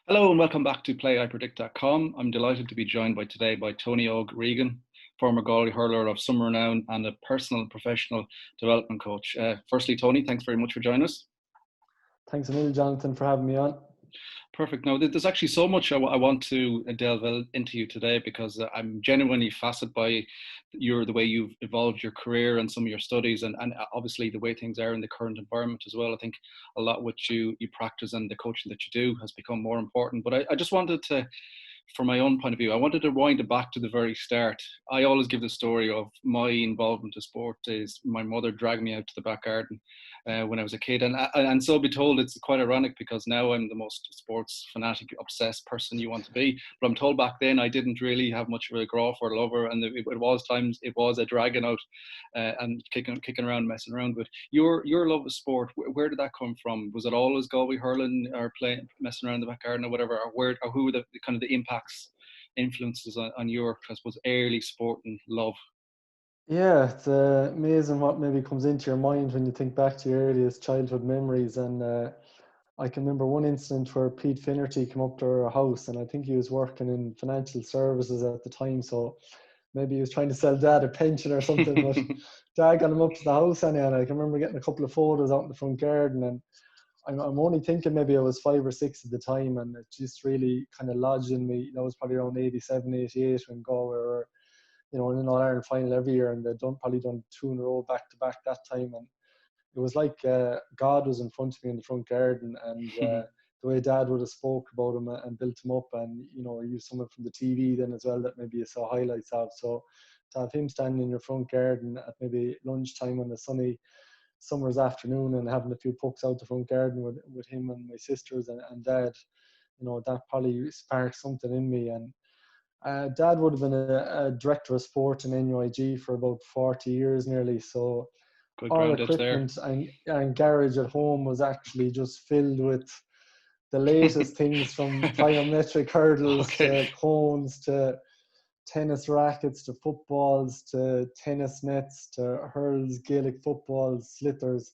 Hello and welcome back to PlayIPredict.com. I'm delighted to be joined today by Tony Og Regan, former Galway hurler of some renown and a personal and professional development coach. Firstly, Tony, thanks very much for joining us. Thanks a million, Jonathan, for having me on. Perfect. Now, there's actually so much I want to delve into you today because I'm genuinely fascinated by the way you've evolved your career and some of your studies and obviously the way things are in the current environment as well. I think a lot which you practice and the coaching that you do has become more important. But I just wanted to, from my own point of view, I wanted to wind it back to the very start. I always give the story of my involvement in sport is my mother dragged me out to the back garden when I was a kid. And so be told, it's quite ironic because now I'm the most sports fanatic, obsessed person you want to be. But I'm told back then I didn't really have much of a grow for lover. And it was times it was a dragging out and kicking around, messing around. But your love of sport, where did that come from? Was it always Galway hurling or playing, messing around the back garden or whatever? Or who were the kind of the impacts, influences on your, I suppose, early sport and love? Yeah, it's amazing what maybe comes into your mind when you think back to your earliest childhood memories. And I can remember one incident where Pete Finnerty came up to our house, and I think he was working in financial services at the time. So maybe he was trying to sell Dad a pension or something. But Dad got him up to the house anyhow. And I can remember getting a couple of photos out in the front garden, and I'm only thinking maybe I was 5 or 6 at the time, and it just really kind of lodged in me. It was probably around 87, 88 when Galway were, in an All-Ireland final every year, and they'd probably done two in a row back to back that time. And it was like God was in front of me in the front garden, and the way Dad would have spoke about him and built him up, and he used someone from the TV then as well that maybe you saw highlights of. So to have him standing in your front garden at maybe lunchtime on a sunny summer's afternoon and having a few pucks out the front garden with him and my sisters and Dad, that probably sparked something in me. And Dad would have been a director of sport in NUIG for about 40 years nearly. So Good our groundage there. equipment and garage at home was actually just filled with the latest things, from plyometric hurdles to cones to tennis rackets to footballs to tennis nets to hurls, Gaelic footballs, slitters.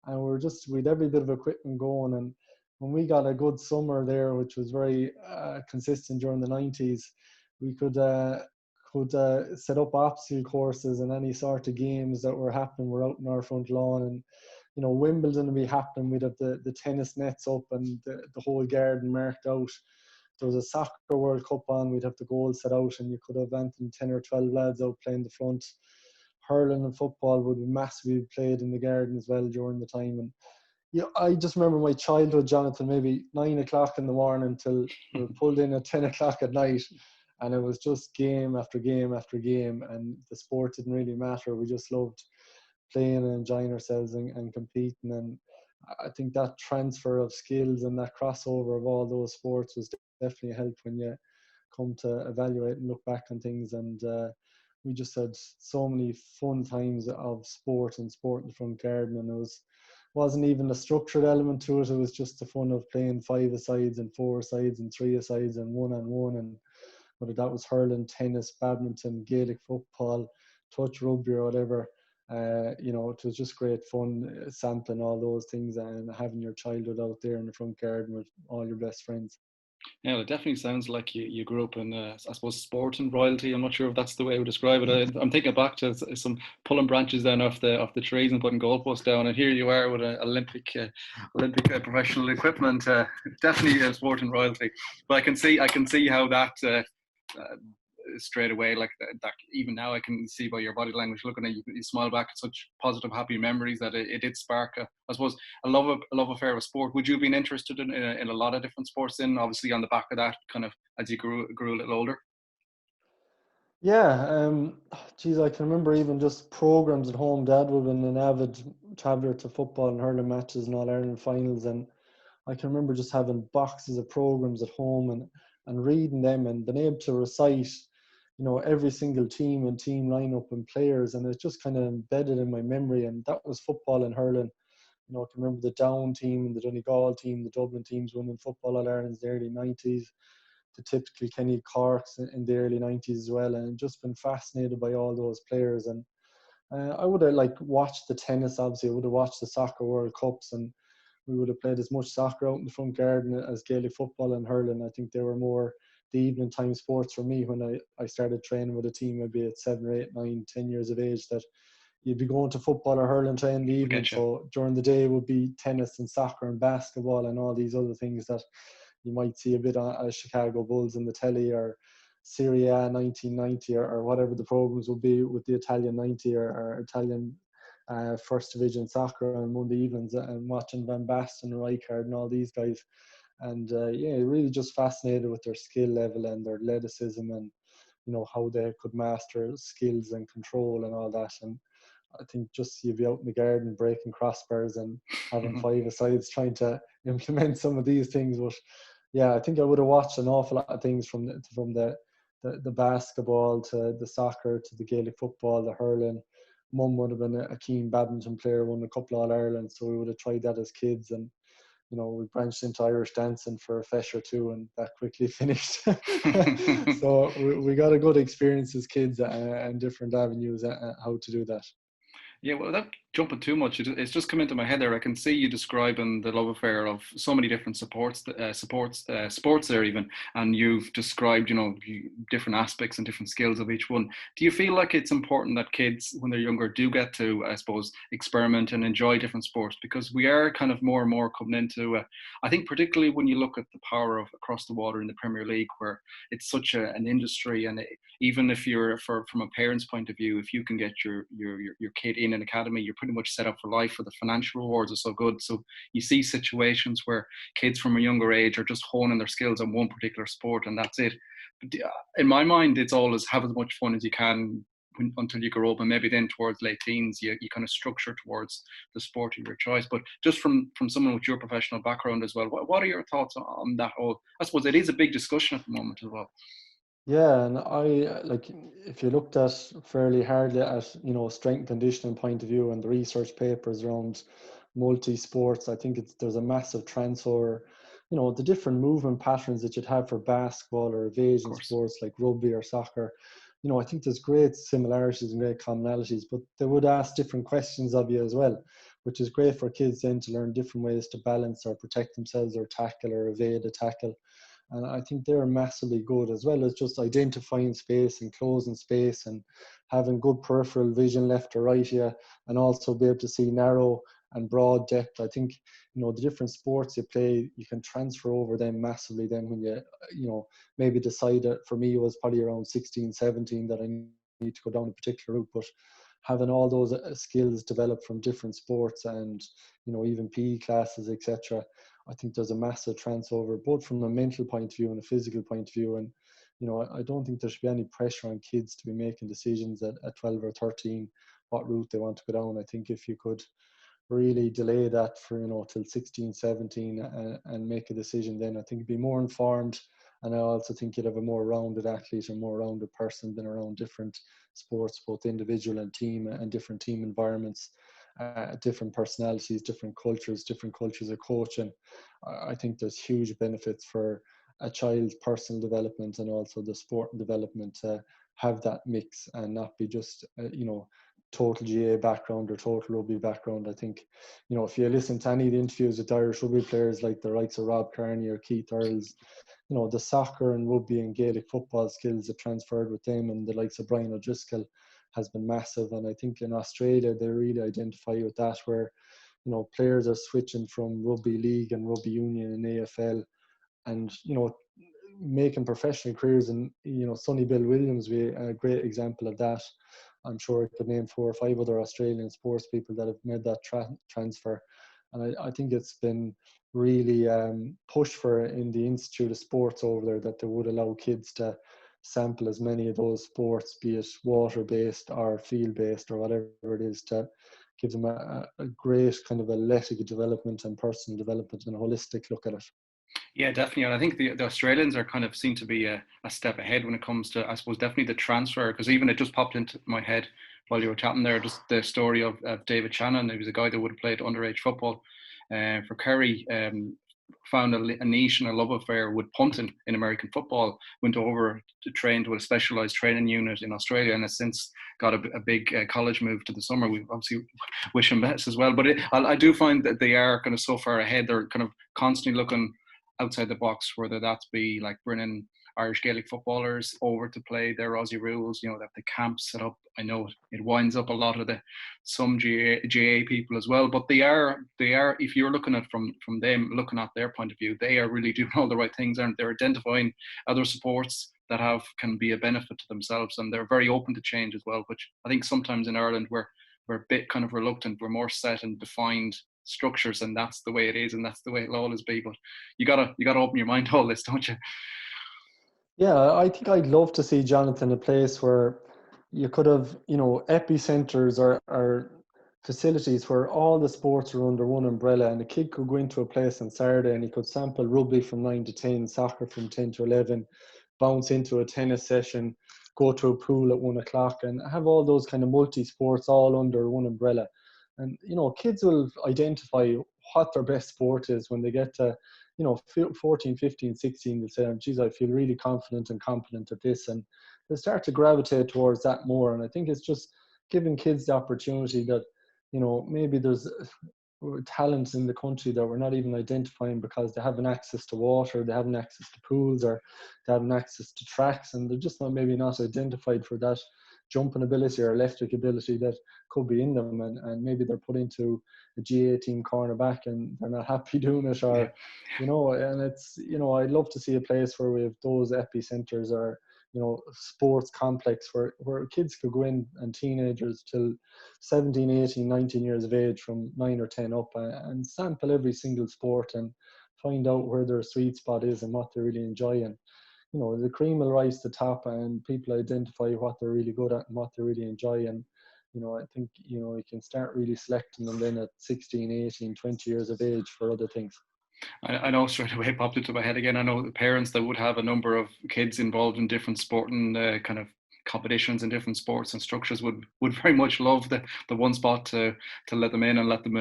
And we'd every bit of equipment going. And when we got a good summer there, which was very consistent during the 90s, we could set up obstacle courses and any sort of games that were happening were out in our front lawn. And Wimbledon would be happening, we'd have the tennis nets up and the whole garden marked out. There was a soccer World Cup on, we'd have the goals set out, and you could have 10 or 12 lads out playing the front. Hurling and football would be massively played in the garden as well during the time. And I just remember my childhood, Jonathan, maybe 9 o'clock in the morning till we were pulled in at 10 o'clock at night, and it was just game after game after game, and the sport didn't really matter. We just loved playing and enjoying ourselves and competing. And I think that transfer of skills and that crossover of all those sports was definitely a help when you come to evaluate and look back on things. And we just had so many fun times of sport in the front garden, and wasn't even a structured element to it. It was just the fun of playing 5-a-sides and 4-a-sides and 3-a-sides and 1-on-1, and whether that was hurling, tennis, badminton, Gaelic football, touch rugby or whatever. It was just great fun sampling all those things and having your childhood out there in the front garden with all your best friends. Yeah, it definitely sounds like you grew up in, I suppose, sport and royalty. I'm not sure if that's the way I would describe it. I'm thinking back to some pulling branches down off the trees and putting goalposts down, and here you are with an Olympic professional equipment. Definitely sport and royalty. But I can see how that straight away, like that. Even now, I can see by your body language, looking at you, you smile back at such positive, happy memories that it did spark, I suppose, a love affair of sport. Would you have been interested in a lot of different sports? Then, obviously, on the back of that, kind of as you grew a little older. Yeah, I can remember even just programs at home. Dad would have been an avid traveller to football and hurling matches and All-Ireland finals, and I can remember just having boxes of programs at home and reading them and being able to recite, every single team and team lineup and players, and it just kind of embedded in my memory. And that was football and hurling. I can remember the Down team and the Donegal team, the Dublin teams winning football All-Ireland in the early 90s, the typical Kenny Corks in the early 90s as well, and just been fascinated by all those players. And I would have watched the tennis, obviously. I would have watched the soccer World Cups, and we would have played as much soccer out in the front garden as Gaelic football and hurling. I think they were more the evening time sports for me when I started training with a team, maybe at 7 or 8, 9, 10 years of age, that you'd be going to football or hurling training in the evening. So during the day would be tennis and soccer and basketball and all these other things that you might see a bit on Chicago Bulls in the telly, or Serie A 1990, or whatever the programs would be with the Italian 90 or Italian first division soccer on Monday evenings, and watching Van Basten and Rijkaard and all these guys. And yeah, really just fascinated with their skill level and their athleticism, and how they could master skills and control and all that. And I think just you'd be out in the garden breaking crossbars and having 5-a-sides trying to implement some of these things. But yeah, I think I would have watched an awful lot of things from the basketball to the soccer to the Gaelic football, the hurling. Mum would have been a keen badminton player, won a couple of All-Ireland, so we would have tried that as kids. And we branched into Irish dancing for a fesh or two, and that quickly finished. So we got a good experience as kids and different avenues how to do that. Yeah, well, without jumping too much, it's just come into my head there. I can see you describing the love affair of so many different sports there even, and you've described, different aspects and different skills of each one. Do you feel like it's important that kids, when they're younger, do get to, I suppose, experiment and enjoy different sports? Because we are kind of more and more coming into, I think particularly when you look at the power of across the water in the Premier League, where it's such an industry, and even if you're, from a parent's point of view, if you can get your kid in an academy, you're pretty much set up for life, for the financial rewards are so good. So you see situations where kids from a younger age are just honing their skills on one particular sport, and that's it. But in my mind, it's always have as much fun as you can until you grow up, and maybe then towards late teens you kind of structure towards the sport of your choice. But just from someone with your professional background as well, what are your thoughts on that whole, I suppose it is a big discussion at the moment as well. Yeah, and if you looked at fairly hardly at strength and conditioning point of view and the research papers around multi-sports, I think there's a massive transfer. The different movement patterns that you'd have for basketball or evasion sports like rugby or soccer. I think there's great similarities and great commonalities, but they would ask different questions of you as well, which is great for kids then to learn different ways to balance or protect themselves or tackle or evade a tackle. And I think they're massively good, as well as just identifying space and closing space and having good peripheral vision left or right here, and also be able to see narrow and broad depth. I think, the different sports you play, you can transfer over them massively then when you maybe decide that. For me, it was probably around 16, 17 that I need to go down a particular route, but having all those skills developed from different sports and, even PE classes, etc., I think there's a massive transfer, both from a mental point of view and a physical point of view. And, I don't think there should be any pressure on kids to be making decisions at 12 or 13, what route they want to go down. I think if you could really delay that for, till 16, 17 and make a decision, then I think you'd be more informed. And I also think you'd have a more rounded athlete or more rounded person than around different sports, both individual and team, and different team environments. Different personalities, different cultures of coaching. I think there's huge benefits for a child's personal development and also the sport and development to have that mix and not be just, total GA background or total rugby background. I think, if you listen to any of the interviews with Irish rugby players like the likes of Rob Kearney or Keith Earls, the soccer and rugby and Gaelic football skills that transferred with them, and the likes of Brian O'Driscoll has been massive. And I think in Australia they really identify with that, where players are switching from rugby league and rugby union and AFL, and making professional careers. And Sonny Bill Williams be a great example of that. I'm sure I could name 4 or 5 other Australian sports people that have made that transfer. And I think it's been really pushed for in the Institute of Sports over there, that they would allow kids to sample as many of those sports, be it water-based or field-based or whatever it is, to give them a great kind of athletic development and personal development and a holistic look at it. Yeah, definitely. And I think the Australians are kind of seem to be a step ahead when it comes to, I suppose, definitely the transfer. Because even it just popped into my head while you were chatting there, just the story of David Shannon. He was a guy that would have played underage football for Kerry found a niche and a love affair with punting in American football, went over to train with a specialized training unit in Australia, and has since got a big college move to the summer. We obviously wish him best as well. But I do find that they are kind of so far ahead. They're kind of constantly looking outside the box, whether that's be like bringing Irish Gaelic footballers over to play their Aussie rules. You know, that the camps set up. I know it winds up a lot of some GAA people as well, but they are if you're looking at from them looking at their point of view, they are really doing all the right things, and they're identifying other sports that can be a benefit to themselves, and they're very open to change as well, which I think sometimes in Ireland we're a bit kind of reluctant. We're more set and defined structures, and that's the way it is, and that's the way it'll always be. But you gotta open your mind to all this, don't you? Yeah, I think I'd love to see, Jonathan, a place where you could have, epicenters or facilities where all the sports are under one umbrella, and a kid could go into a place on Saturday and he could sample rugby from 9 to 10, soccer from 10 to 11, bounce into a tennis session, go to a pool at 1 o'clock, and have all those kind of multi-sports all under one umbrella. And, kids will identify what their best sport is when they get to 14, 15, 16, they'll say, geez, I feel really confident and competent at this. And they start to gravitate towards that more. And I think it's just giving kids the opportunity that, maybe there's talents in the country that we're not even identifying because they haven't access to water, they haven't access to pools, or they haven't access to tracks, and they're just maybe not identified for that jumping ability or electric ability that could be in them, and maybe they're put into a GA team cornerback and they're not happy doing it, or and it's I'd love to see a place where we have those epicenters, or sports complex where kids could go in, and teenagers till 17, 18, 19 years of age, from 9 or 10 up, and sample every single sport and find out where their sweet spot is and what they really enjoy. And the cream will rise to the top, and people identify what they're really good at and what they really enjoy. And I think you can start really selecting them then at 16, 18, 20 years of age for other things. I know straight away popped into my head again. I know the parents that would have a number of kids involved in different sporting kind of competitions and different sports and structures would very much love the one spot to let them in and let them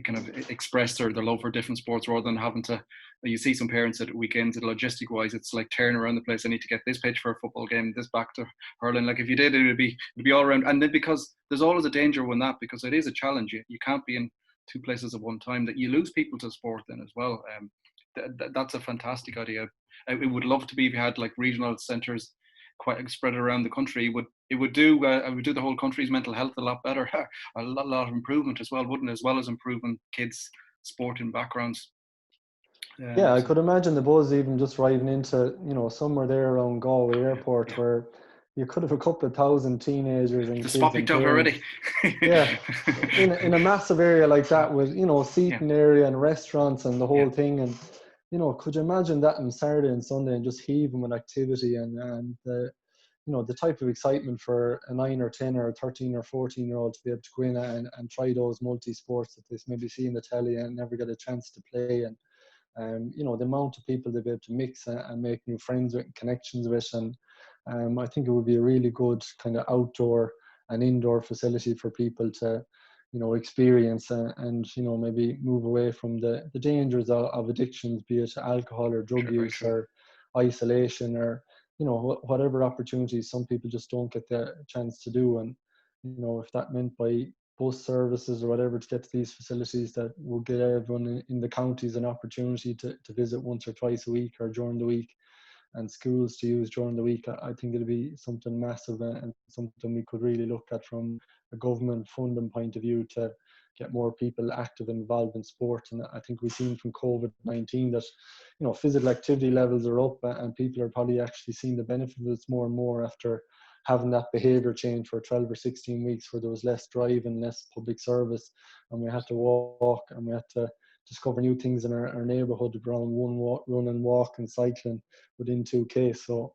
kind of express their love for different sports, rather than having to. You see some parents at weekends, logistic wise, it's like tearing around the place. I need to get this pitch for a football game, this back to hurling. Like if you did, it'd be all around. And then because there's always a danger when that, because it is a challenge. You can't be in two places at one time, that you lose people to sport then as well. That's a fantastic idea. I would love to be if you had like regional centres quite spread around the country. It would do the whole country's mental health a lot better, a lot of improvement as well, wouldn't it? As well as improving kids' sporting backgrounds. Yeah, I could imagine the buzz even just riding into, somewhere there around Galway Airport, where you could have a couple of thousand teenagers and the kids spot and picked out parents. already. Yeah, in a massive area like that, with seating area and restaurants and the whole thing. And could you imagine that on Saturday and Sunday, and just heaving with activity and the the type of excitement for a 9 or 10 or 13 or 14-year-old to be able to go in and try those multi-sports that they maybe see in the telly and never get a chance to play. And the amount of people they'll be able to mix and make new friends with, connections with. And I think it would be a really good kind of outdoor and indoor facility for people to experience and maybe move away from the dangers of addictions, be it alcohol or drug use or isolation, or whatever opportunities some people just don't get the chance to do. And if that meant by bus services or whatever to get to these facilities, that will give everyone in the counties an opportunity to visit once or twice a week or during the week, and schools to use during the week, I think it'll be something massive and something we could really look at from a government funding point of view, to get more people active and involved in sport. And I think we've seen from COVID-19 that physical activity levels are up, and people are probably actually seeing the benefit of this more and more after having that behaviour change for 12 or 16 weeks, where there was less drive and less public service, and we had to walk and we had to discover new things in our neighbourhood around run and walk and cycling within 2K. So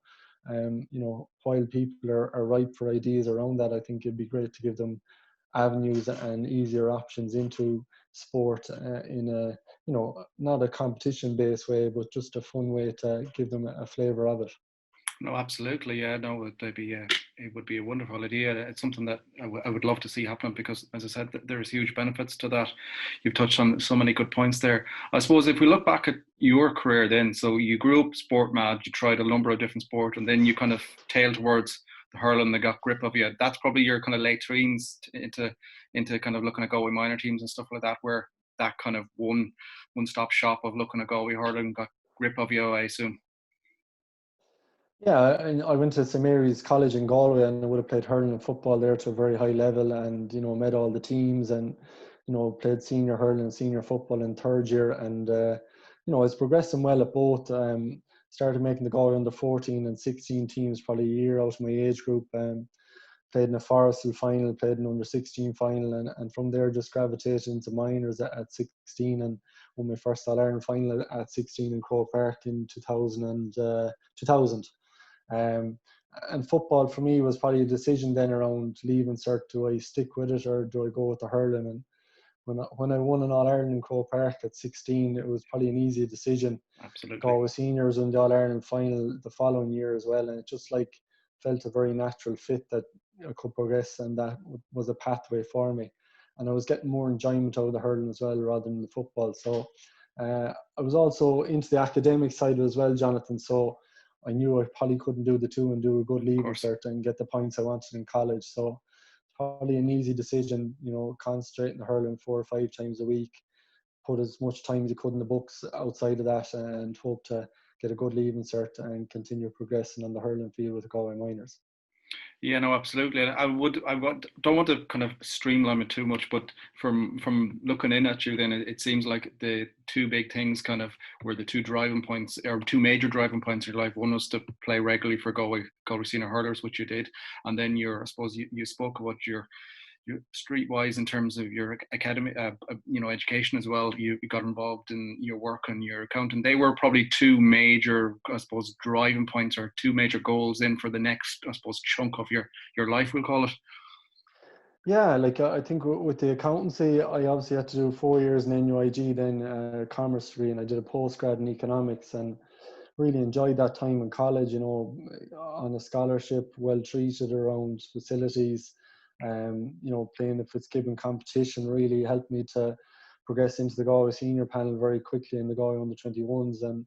while people are ripe for ideas around that, I think it'd be great to give them avenues and easier options into sport in a not a competition based way, but just a fun way to give them a flavour of it. No, absolutely. Yeah, no, it would be a wonderful idea. It's something that I would love to see happening because, as I said, there's huge benefits to that. You've touched on so many good points there. I suppose if we look back at your career then, so you grew up sport mad, you tried a number of different sports, and then you kind of tailed towards the hurling that got grip of you. That's probably your kind of late teens into kind of looking at Galway minor teams and stuff like that, where that kind of one stop shop of looking at Galway hurling got grip of you, I assume. Yeah, and I went to St Mary's College in Galway, and I would have played hurling and football there to a very high level, and met all the teams, and played senior hurling and senior football in third year, and I was progressing well at both. Started making the Galway under 14 and 16 teams probably a year out of my age group. Played in a Forrestal final, played in under 16 final, and from there just gravitated into minors at 16, and won my first All Ireland final at 16 in Croke Park in 2000. Um, and football for me was probably a decision then around leaving cert. Do I stick with it or do I go with the hurling? And when I won an All Ireland in Croke Park at 16, it was probably an easy decision. Absolutely. Galway seniors in the All Ireland final the following year as well, and it just felt a very natural fit that I could progress, and that was a pathway for me. And I was getting more enjoyment out of the hurling as well rather than the football. So I was also into the academic side as well, Jonathan. So I knew I probably couldn't do the two and do a good Of leaving course. cert and get the points I wanted in college. So probably an easy decision, concentrating the hurling 4 or 5 times a week, put as much time as you could in the books outside of that, and hope to get a good leaving cert and continue progressing on the hurling field with the Galway Miners. Yeah, no, absolutely. And don't want to kind of streamline it too much, but from looking in at you, then it seems like the two big things kind of were the two driving points, or two major driving points in your life. One was to play regularly for Galway Senior Hurlers, which you did, and then I suppose you spoke about your streetwise in terms of your academic, education as well. You got involved in your work and your accounting. They were probably two major, I suppose, driving points or two major goals in for the next, I suppose, chunk of your life, we'll call it. Yeah, I think with the accountancy, I obviously had to do 4 years in NUIG, then commerce degree, and I did a postgrad in economics, and really enjoyed that time in college, on a scholarship, well treated around facilities. Playing the Fitzgibbon competition really helped me to progress into the Galway senior panel very quickly in the Galway under 21s, and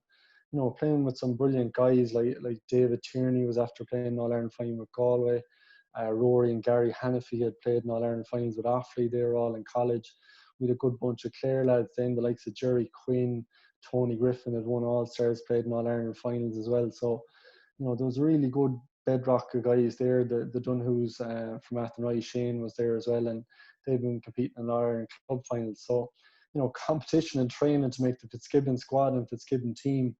playing with some brilliant guys like David Tierney was after playing All Ireland final with Galway. Rory and Gary Hannafy had played in All Ireland finals with Offaly. They were all in college. We had a good bunch of Clare lads then, the likes of Jerry Quinn, Tony Griffin had won All Stars, played in All Ireland finals as well. So, there was a really good bedrock of guys there. The Dunhu's from Athenry, Shane was there as well, and they've been competing in All Ireland club finals. So, competition and training to make the Fitzgibbon squad and Fitzgibbon team,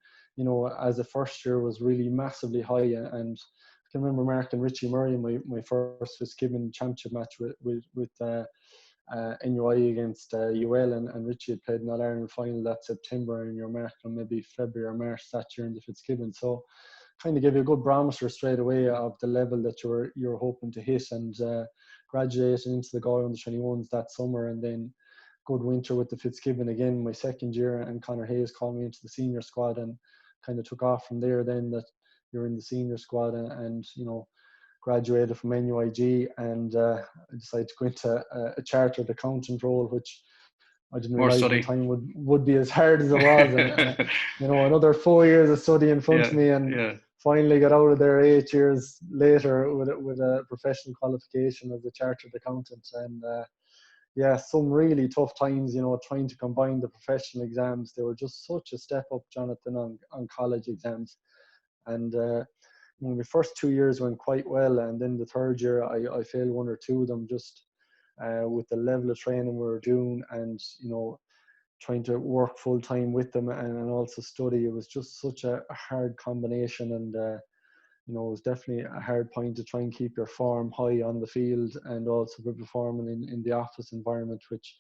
as a first year was really massively high. And I can remember marking Richie Murray in my first Fitzgibbon championship match with NUI against UL, and Richie had played in All Ireland final that September, and you're marking maybe February or March that year in the Fitzgibbon. So kind of give you a good barometer straight away of the level that you're hoping to hit, and graduating into the Galway under 21s that summer, and then good winter with the Fitzgibbon again my second year, and Conor Hayes called me into the senior squad, and kind of took off from there. Then that you're in the senior squad, and graduated from NUIG, and I decided to go into a chartered accountant role, which I didn't More realize at the study. time would be as hard as it was, and another 4 years of study in front Yeah, of me, and yeah. finally got out of there 8 years later with a professional qualification as a chartered accountant. And yeah, some really tough times, trying to combine the professional exams. They were just such a step up, Jonathan, on college exams. And the first 2 years went quite well, and then the third year I failed one or two of them, just with the level of training we were doing, and trying to work full time with them, and also study. It was just such a hard combination, and it was definitely a hard point to try and keep your form high on the field, and also be performing in the office environment, which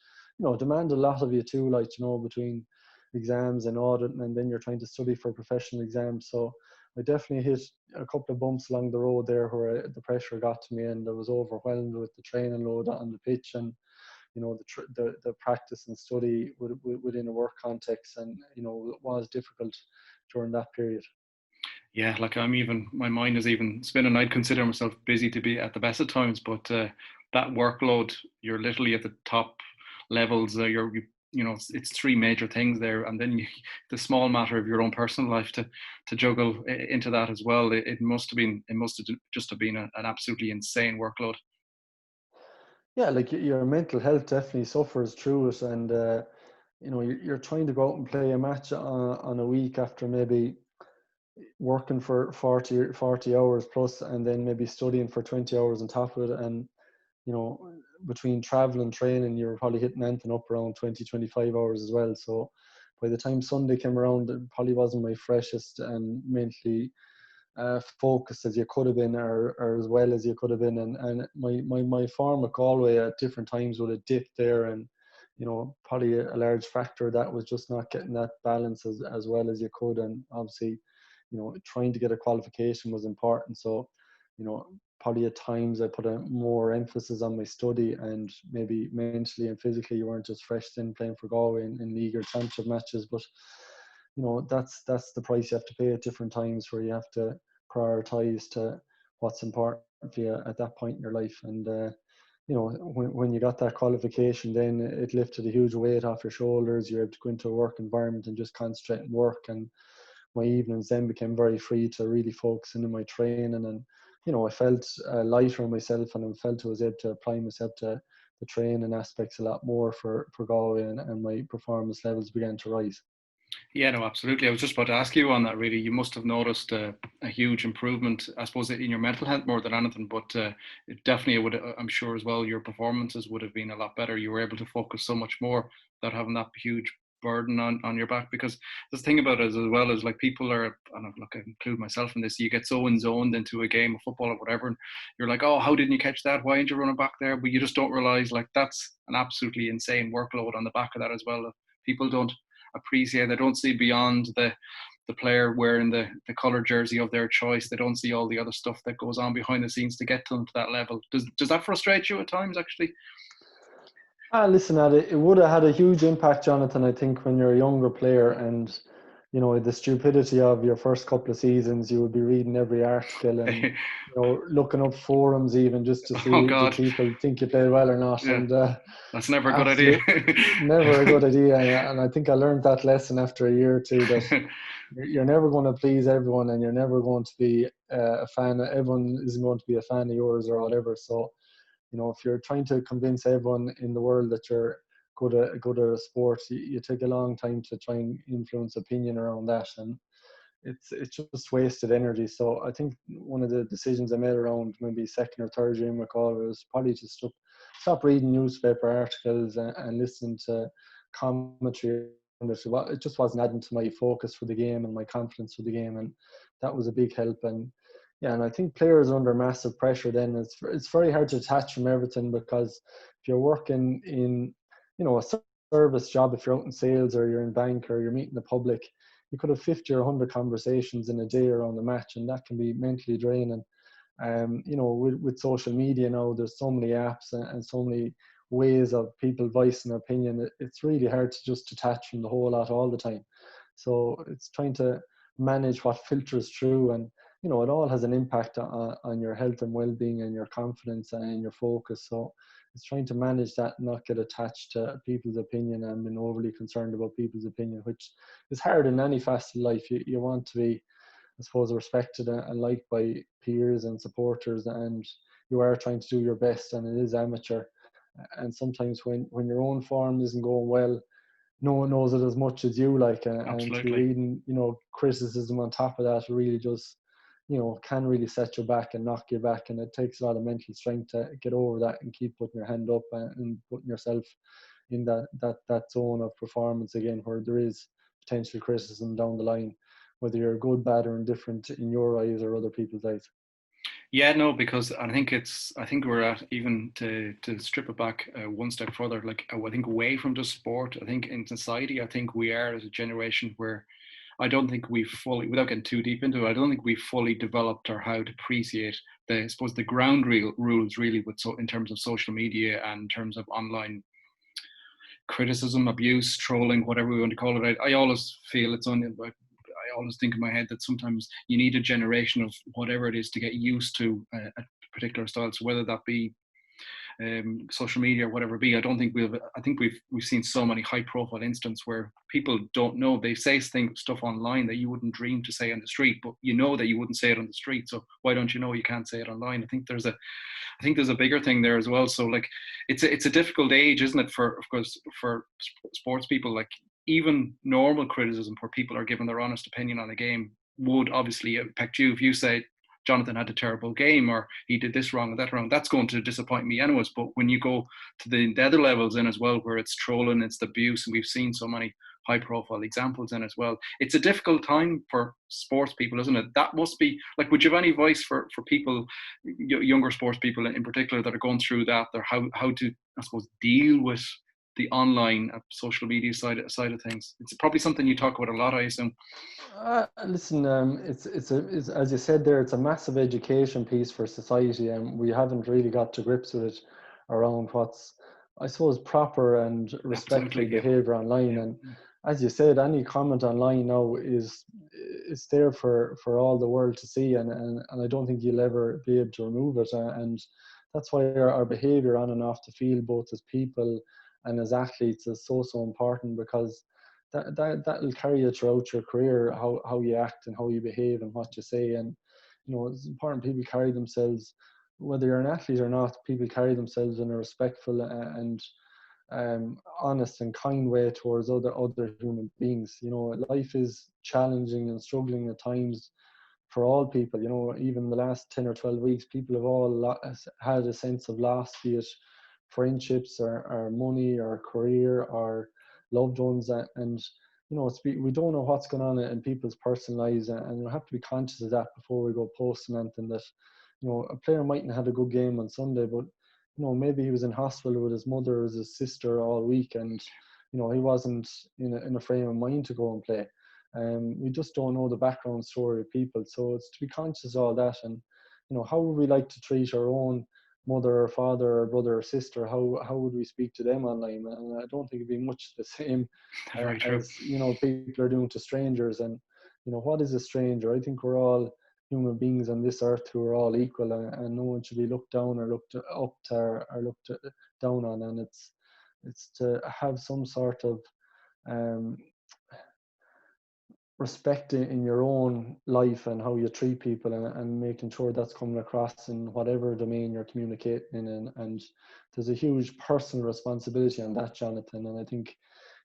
demand a lot of you too, between exams and audit, and then you're trying to study for professional exams. So I definitely hit a couple of bumps along the road there where the pressure got to me, and I was overwhelmed with the training load on the pitch, and the practice and study within a work context, and it was difficult during that period. Yeah, like my mind is even spinning. I'd consider myself busy to be at the best of times, but that workload, you're literally at the top levels. It's three major things there, and then the small matter of your own personal life to juggle into that as well. It must have just have been an absolutely insane workload. Yeah, like your mental health definitely suffers through it, and you're trying to go out and play a match on a week after maybe working for 40 hours plus, and then maybe studying for 20 hours on top of it, and between travel and training, you're probably hitting anything up around 20-25 hours as well. So by the time Sunday came around, it probably wasn't my freshest and mentally focused as you could have been, or as well as you could have been. And my form at Galway at different times would have dipped there, and probably a large factor that was just not getting that balance as well as you could. And obviously, trying to get a qualification was important. So, probably at times I put a more emphasis on my study, and maybe mentally and physically you weren't just fresh in playing for Galway in league or championship matches. But that's the price you have to pay at different times, where you have to prioritize to what's important for you at that point in your life. And when you got that qualification, then it lifted a huge weight off your shoulders. You're able to go into a work environment and just concentrate and work. And my evenings then became very free to really focus into my training. And I felt lighter on myself, and I felt I was able to apply myself to the training aspects a lot more for Galway, and my performance levels began to rise. Yeah, no, absolutely. I was just about to ask you on that. Really, you must have noticed a huge improvement, I suppose, in your mental health more than anything. But it definitely would. I'm sure as well, your performances would have been a lot better. You were able to focus so much more without having that huge burden on your back. Because the thing about it as well is, like, people are, and look, I include myself in this. You get so zoned into a game of football or whatever, and you're like, oh, how didn't you catch that? Why aren't you running back there? But you just don't realize, like, that's an absolutely insane workload on the back of that as well. People don't appreciate. They don't see beyond the player wearing the colour jersey of their choice. They don't see all the other stuff that goes on behind the scenes to get them to that level. Does that frustrate you at times, actually? Listen, it would have had a huge impact, Jonathan, I think, when you're a younger player, and the stupidity of your first couple of seasons, you would be reading every article and looking up forums even just to Oh see do God, people think you played well or not. yeah, And that's never a good idea. absolutely never a good idea. And I think I learned that lesson after a year or two, that you're never going to please everyone, and you're never going to be a fan. Everyone isn't going to be a fan of yours or whatever. So if you're trying to convince everyone in the world that you're good at a sport, you take a long time to try and influence opinion around that, and it's just wasted energy. So I think one of the decisions I made around maybe second or third year in McCall was probably to stop reading newspaper articles and listening to commentary. It just wasn't adding to my focus for the game and my confidence for the game, and that was a big help. And yeah, and I think players are under massive pressure. Then it's very hard to detach from everything, because if you're working in a service job, if you're out in sales or you're in bank or you're meeting the public, you could have 50 or 100 conversations in a day around the match, and that can be mentally draining. With social media now, there's so many apps and so many ways of people voicing their opinion. It's really hard to just detach from the whole lot all the time. So it's trying to manage what filters through, and it all has an impact on your health and well-being and your confidence and your focus. So it's trying to manage that and not get attached to people's opinion and being overly concerned about people's opinion, which is hard in any facet of life. You want to be, I suppose, respected and liked by peers and supporters, and you are trying to do your best, and it is amateur. And sometimes when your own form isn't going well, no one knows it as much as you, and to be Absolutely. reading criticism on top of that really just can really set you back and knock you back, and it takes a lot of mental strength to get over that and keep putting your hand up and putting yourself in that zone of performance again, where there is potential criticism down the line, whether you're good, bad, or indifferent in your eyes or other people's eyes. Yeah, no, because I think we're at, even to strip it back one step further. Like, I think away from the sport, I think in society, I think we are as a generation where I don't think we fully, without getting too deep into it, I don't think we fully developed or how to appreciate I suppose the ground rules really, in terms of social media and in terms of online criticism, abuse, trolling, whatever we want to call it. I always feel I always think in my head that sometimes you need a generation of whatever it is to get used to a particular style. So whether that be social media or whatever it be, I don't think I think we've seen so many high profile instances where people don't know, they say stuff online that you wouldn't dream to say on the street, but you know that you wouldn't say it on the street. So why don't you know you can't say it online? I think there's a bigger thing there as well. So like it's a difficult age, isn't it, for, of course, for sports people. Like even normal criticism where people are giving their honest opinion on a game would obviously impact you. If you say Jonathan had a terrible game or he did this wrong or that wrong, that's going to disappoint me anyways. But when you go to the other levels in as well, where it's trolling, it's the abuse, and we've seen so many high profile examples in as well, it's a difficult time for sports people, isn't it? That must be like, would you have any advice for people, younger sports people in particular, that are going through that, or how to, I suppose, deal with the online social media side of things? It's probably something you talk about a lot, I assume. Listen, it's as you said there, it's a massive education piece for society, and we haven't really got to grips with it around what's, I suppose, proper and respectful behavior online. Yeah. And as you said, any comment online now is there for all the world to see, and I don't think you'll ever be able to remove it. And that's why our behavior on and off the field, both as people and as athletes, is so important, because that'll carry you throughout your career, how you act and how you behave and what you say. And it's important people carry themselves, whether you're an athlete or not, people carry themselves in a respectful and honest and kind way towards other human beings. Life is challenging and struggling at times for all people. Even the last 10 or 12 weeks, people have all had a sense of loss, be it friendships or money or career or loved ones. And we don't know what's going on in people's personal lives, and we have to be conscious of that before we go posting anything. That a player mightn't have had a good game on Sunday, but maybe he was in hospital with his mother or his sister all week, and he wasn't in a frame of mind to go and play. We just don't know the background story of people, so it's to be conscious of all that. And how would we like to treat our own mother or father or brother or sister? How would we speak to them online? And I don't think it'd be much the same as people are doing to strangers. And what is a stranger? I think we're all human beings on this earth who are all equal, and no one should be looked down or looked up to or looked down on. And it's to have some sort of respect in your own life and how you treat people, and making sure that's coming across in whatever domain you're communicating in. And there's a huge personal responsibility on that, Jonathan. And I think,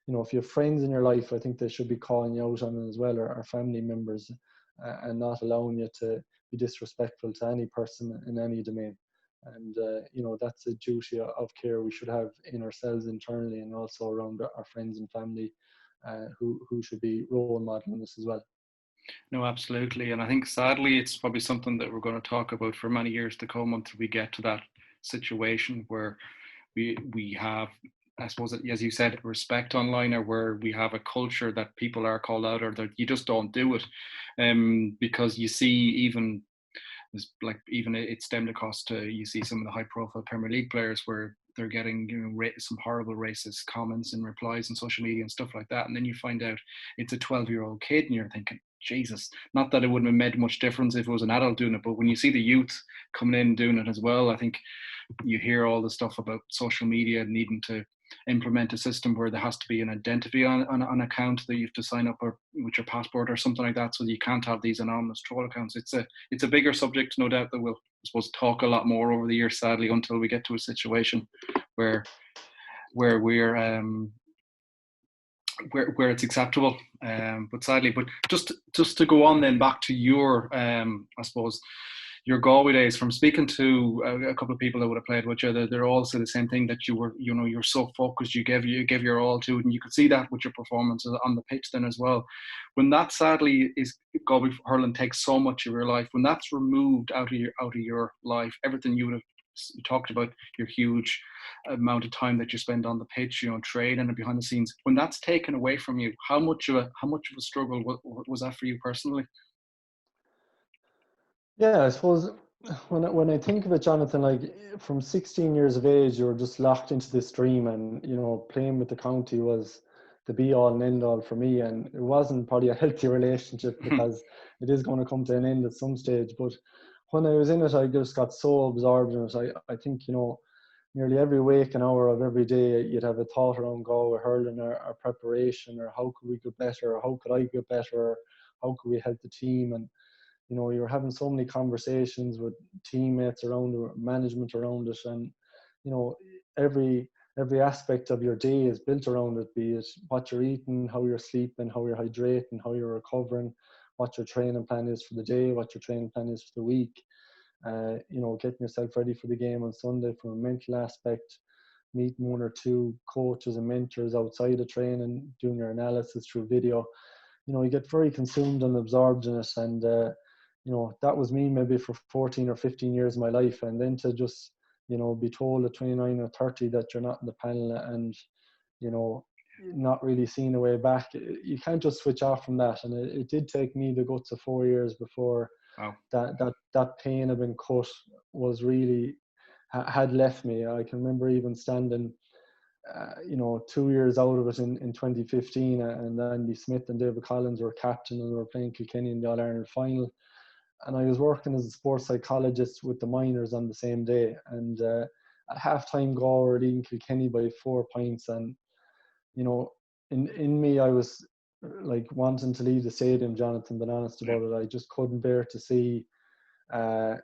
if you have friends in your life, I think they should be calling you out on it as well, or family members, and not allowing you to be disrespectful to any person in any domain. And that's a duty of care we should have in ourselves internally, and also around our friends and family, who should be role modeling this as well. No, absolutely. And I think sadly it's probably something that we're going to talk about for many years to come, until we get to that situation where we have, I suppose, as you said, respect online, or where we have a culture that people are called out, or that you just don't do it. Because you see, even it stemmed across to, you see some of the high profile Premier League players where they're getting some horrible racist comments and replies on social media and stuff like that, and then you find out it's a 12-year-old kid, and you're thinking, Jesus, not that it wouldn't have made much difference if it was an adult doing it, but when you see the youth coming in doing it as well, I think you hear all the stuff about social media needing to implement a system where there has to be an identity on account that you have to sign up with your passport or something like that, so you can't have these anonymous troll accounts. It's a bigger subject, no doubt, that we'll, I suppose, talk a lot more over the years, sadly, until we get to a situation where we're where it's acceptable. But sadly, but just to go on then back to your I suppose your Galway days, from speaking to a couple of people that would have played with you, they're all saying the same thing, that you were, you're so focused, you give your all to it, and you could see that with your performances on the pitch then as well. When that sadly is, Galway hurling takes so much of your life, when that's removed out of your life, everything you would have talked about, your huge amount of time that you spend on the pitch, training and behind the scenes, when that's taken away from you, how much of a struggle was that for you personally? Yeah, I suppose when I think of it, Jonathan, like from 16 years of age, you were just locked into this dream, and playing with the county was the be all and end all for me, and it wasn't probably a healthy relationship because it is going to come to an end at some stage. But when I was in it, I just got so absorbed in it. I think, you know, nearly every waking hour of every day, you'd have a thought around Galway hurling, or preparation, or how could we get better, or how could I get better, or how could we help the team. And you know, you're having so many conversations with teammates around it, management around it, and you know, every aspect of your day is built around it, be it what you're eating, how you're sleeping, how you're hydrating, how you're recovering, what your training plan is for the day, what your training plan is for the week. You know, getting yourself ready for the game on Sunday from a mental aspect, meeting one or two coaches and mentors outside of training, doing your analysis through video. You know, you get very consumed and absorbed in it. And, you know, that was me maybe for 14 or 15 years of my life. And then to just, you know, be told at 29 or 30 that you're not in the panel, and, you know, not really seeing a way back, you can't just switch off from that. And it did take me the guts of 4 years before Wow. that pain of being cut was really had left me. I can remember even standing, you know, 2 years out of it in 2015, and Andy Smith and David Collins were captain, and we were playing Kilkenny in the All-Ireland final. And I was working as a sports psychologist with the minors on the same day. And at half-time, Galway were leading Kilkenny by 4 points. And, you know, in me, I was like wanting to leave the stadium, Jonathan, being honest about it. I just couldn't bear to see the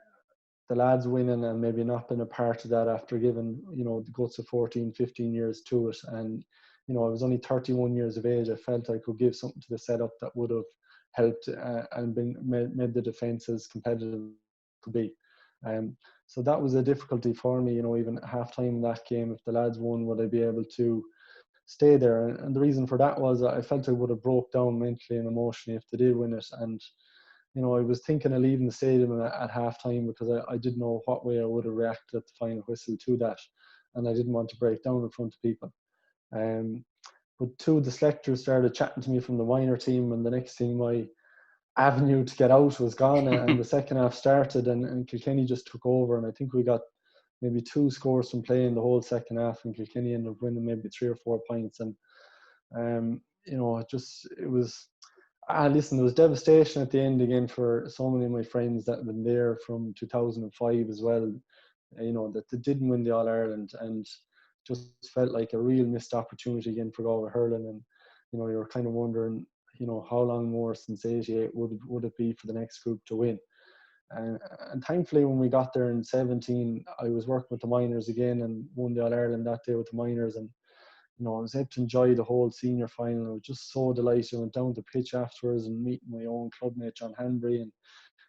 lads winning and maybe not being a part of that after giving, you know, the guts of 14, 15 years to it. And, you know, I was only 31 years of age. I felt I could give something to the setup that would have helped and made the defence as competitive as could be. So that was a difficulty for me, you know, even at half-time in that game. If the lads won, would I be able to stay there? And the reason for that was I felt I would have broke down mentally and emotionally if they did win it. And, you know, I was thinking of leaving the stadium at half-time because I didn't know what way I would have reacted at the final whistle to that. And I didn't want to break down in front of people. But two of the selectors started chatting to me from the minor team, and the next thing my avenue to get out was gone, and the second half started, and Kilkenny just took over. And I think we got maybe 2 scores from playing the whole second half, and Kilkenny ended up winning maybe 3 or 4 points. And you know, it was listen, there was devastation at the end again for so many of my friends that had been there from 2005 as well, you know, that they didn't win the All-Ireland, and just felt like a real missed opportunity again for Galway hurling. And, you know, you're kind of wondering, you know, how long more since 88 would it be for the next group to win? And thankfully, when we got there in 17, I was working with the minors again and won the All-Ireland that day with the minors. And, you know, I was able to enjoy the whole senior final. I was just so delighted. I went down the pitch afterwards and meeting my own clubmate, John Hanbury, and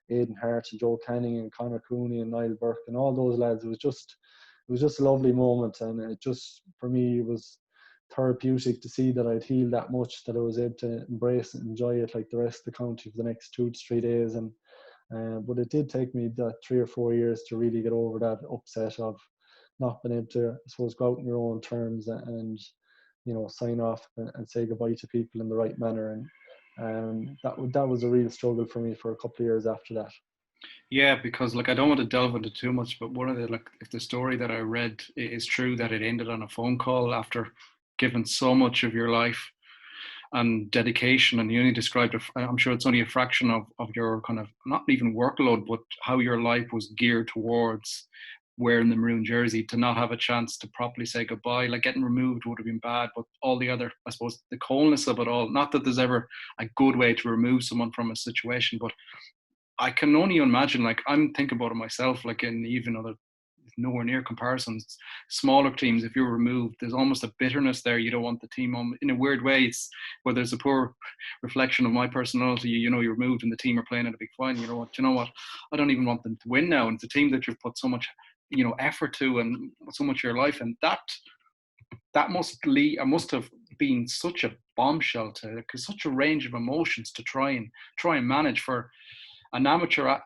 Aidan Hart, and Joe Canning, and Conor Cooney, and Niall Burke, and all those lads. It was just a lovely moment. And it just, for me, it was therapeutic to see that I'd healed that much, that I was able to embrace and enjoy it like the rest of the county for the next 2 to 3 days. And but it did take me that 3 or 4 years to really get over that upset of not being able to, I suppose, go out on your own terms and you know, sign off and say goodbye to people in the right manner. And that was a real struggle for me for a couple of years after that. Yeah, because like I don't want to delve into too much, but one of the, like, if the story that I read is true, that it ended on a phone call after giving so much of your life and dedication, and you only described I'm sure it's only a fraction of your kind of, not even workload, but how your life was geared towards wearing the maroon jersey, to not have a chance to properly say goodbye. Like, getting removed would have been bad, but all the other, I suppose, the coldness of it all, not that there's ever a good way to remove someone from a situation, but I can only imagine, like, I'm thinking about it myself, like, in even other, nowhere near comparisons, smaller teams, if you're removed, there's almost a bitterness there. You don't want the team on, in a weird way. It's where there's a poor reflection of my personality. You know, you're removed and the team are playing at a big final. You know what? I don't even want them to win now. And it's a team that you've put so much, you know, effort to, and so much of your life. And that must have been such a bombshell to, because such a range of emotions to try and manage for an amateur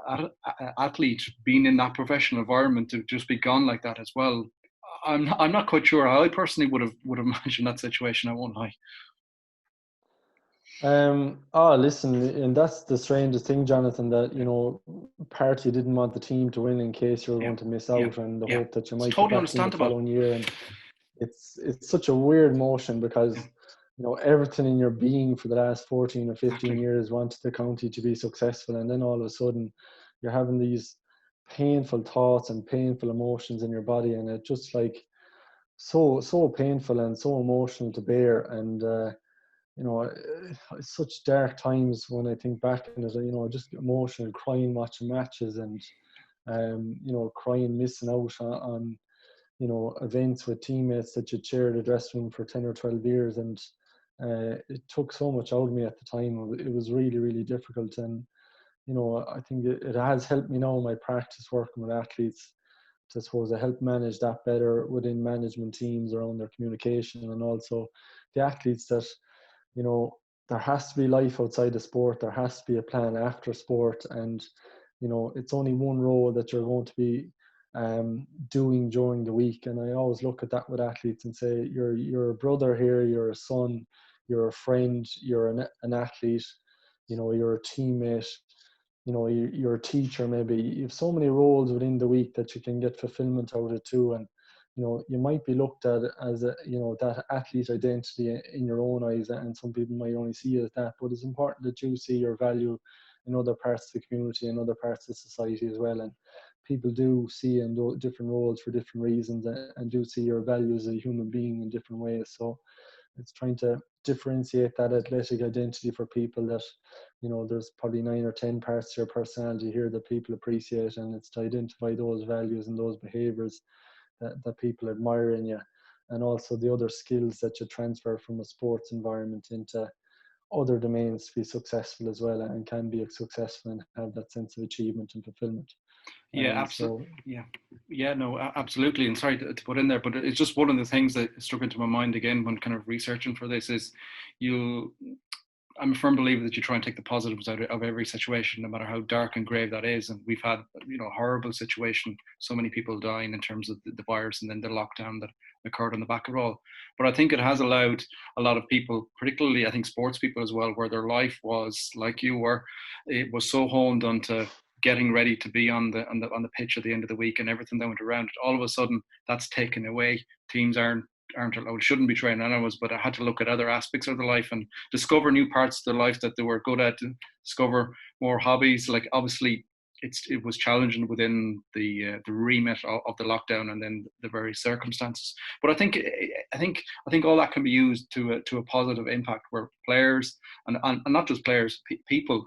athlete being in that professional environment, to just be gone like that as well. I'm not quite sure how I personally would have imagined that situation. I won't lie. Listen, and that's the strangest thing, Jonathan, that, you know, party didn't want the team to win in case you were going to miss out, and the hope that you might totally get back in the understandable. following year. And it's such a weird motion because everything in your being for the last 14 or 15 Exactly. years wanted the county to be successful, and then all of a sudden you're having these painful thoughts and painful emotions in your body, and it just like so painful and so emotional to bear. And it's such dark times when I think back on it. Just emotional, crying watching matches, and crying missing out on events with teammates that you shared a dressing room for 10 or 12 years. And it took so much out of me at the time. It was really, really difficult. And, I think it has helped me now in my practice working with athletes to, I suppose, I help manage that better within management teams around their communication, and also the athletes that, there has to be life outside of sport. There has to be a plan after sport. And, it's only one role that you're going to be doing during the week. And I always look at that with athletes and say, you're a brother here, you're a son, you're a friend, you're an athlete, you're a teammate, you're a teacher. Maybe you have so many roles within the week that you can get fulfillment out of it too. And you might be looked at as that athlete identity in your own eyes, and some people might only see it as that, but it's important that you see your value in other parts of the community and other parts of society as well. And people do see in different roles for different reasons, and do see your value as a human being in different ways. So it's trying to differentiate that athletic identity for people, that there's probably 9 or 10 parts to your personality here that people appreciate, and it's to identify those values and those behaviors that people admire in you, and also the other skills that you transfer from a sports environment into other domains to be successful as well, and can be successful and have that sense of achievement and fulfillment. Yeah, absolutely. So Yeah, no, absolutely. And sorry to put in there, but it's just one of the things that struck into my mind again when kind of researching for this is you. I'm a firm believer that you try and take the positives out of every situation, no matter how dark and grave that is. And we've had, horrible situation, so many people dying in terms of the virus, and then the lockdown that occurred on the back of it all. But I think it has allowed a lot of people, particularly I think sports people as well, where their life was like you were, it was so honed onto getting ready to be on the pitch at the end of the week, and everything that went around it. All of a sudden, that's taken away. Teams aren't allowed, shouldn't be training animals, but I had to look at other aspects of their life and discover new parts of their life that they were good at, and discover more hobbies. Like obviously it was challenging within the remit of the lockdown and then the various circumstances. But I think all that can be used to a positive impact, where players and not just players, people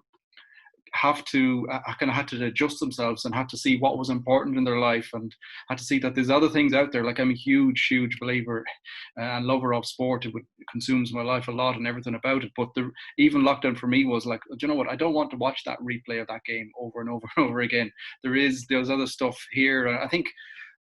have to kind of had to adjust themselves and had to see what was important in their life, and had to see that there's other things out there. Like I'm a huge believer and lover of sport. It consumes my life a lot and everything about it. But even lockdown for me was like, do you know what? I don't want to watch that replay of that game over and over and over again. There's other stuff here. And I think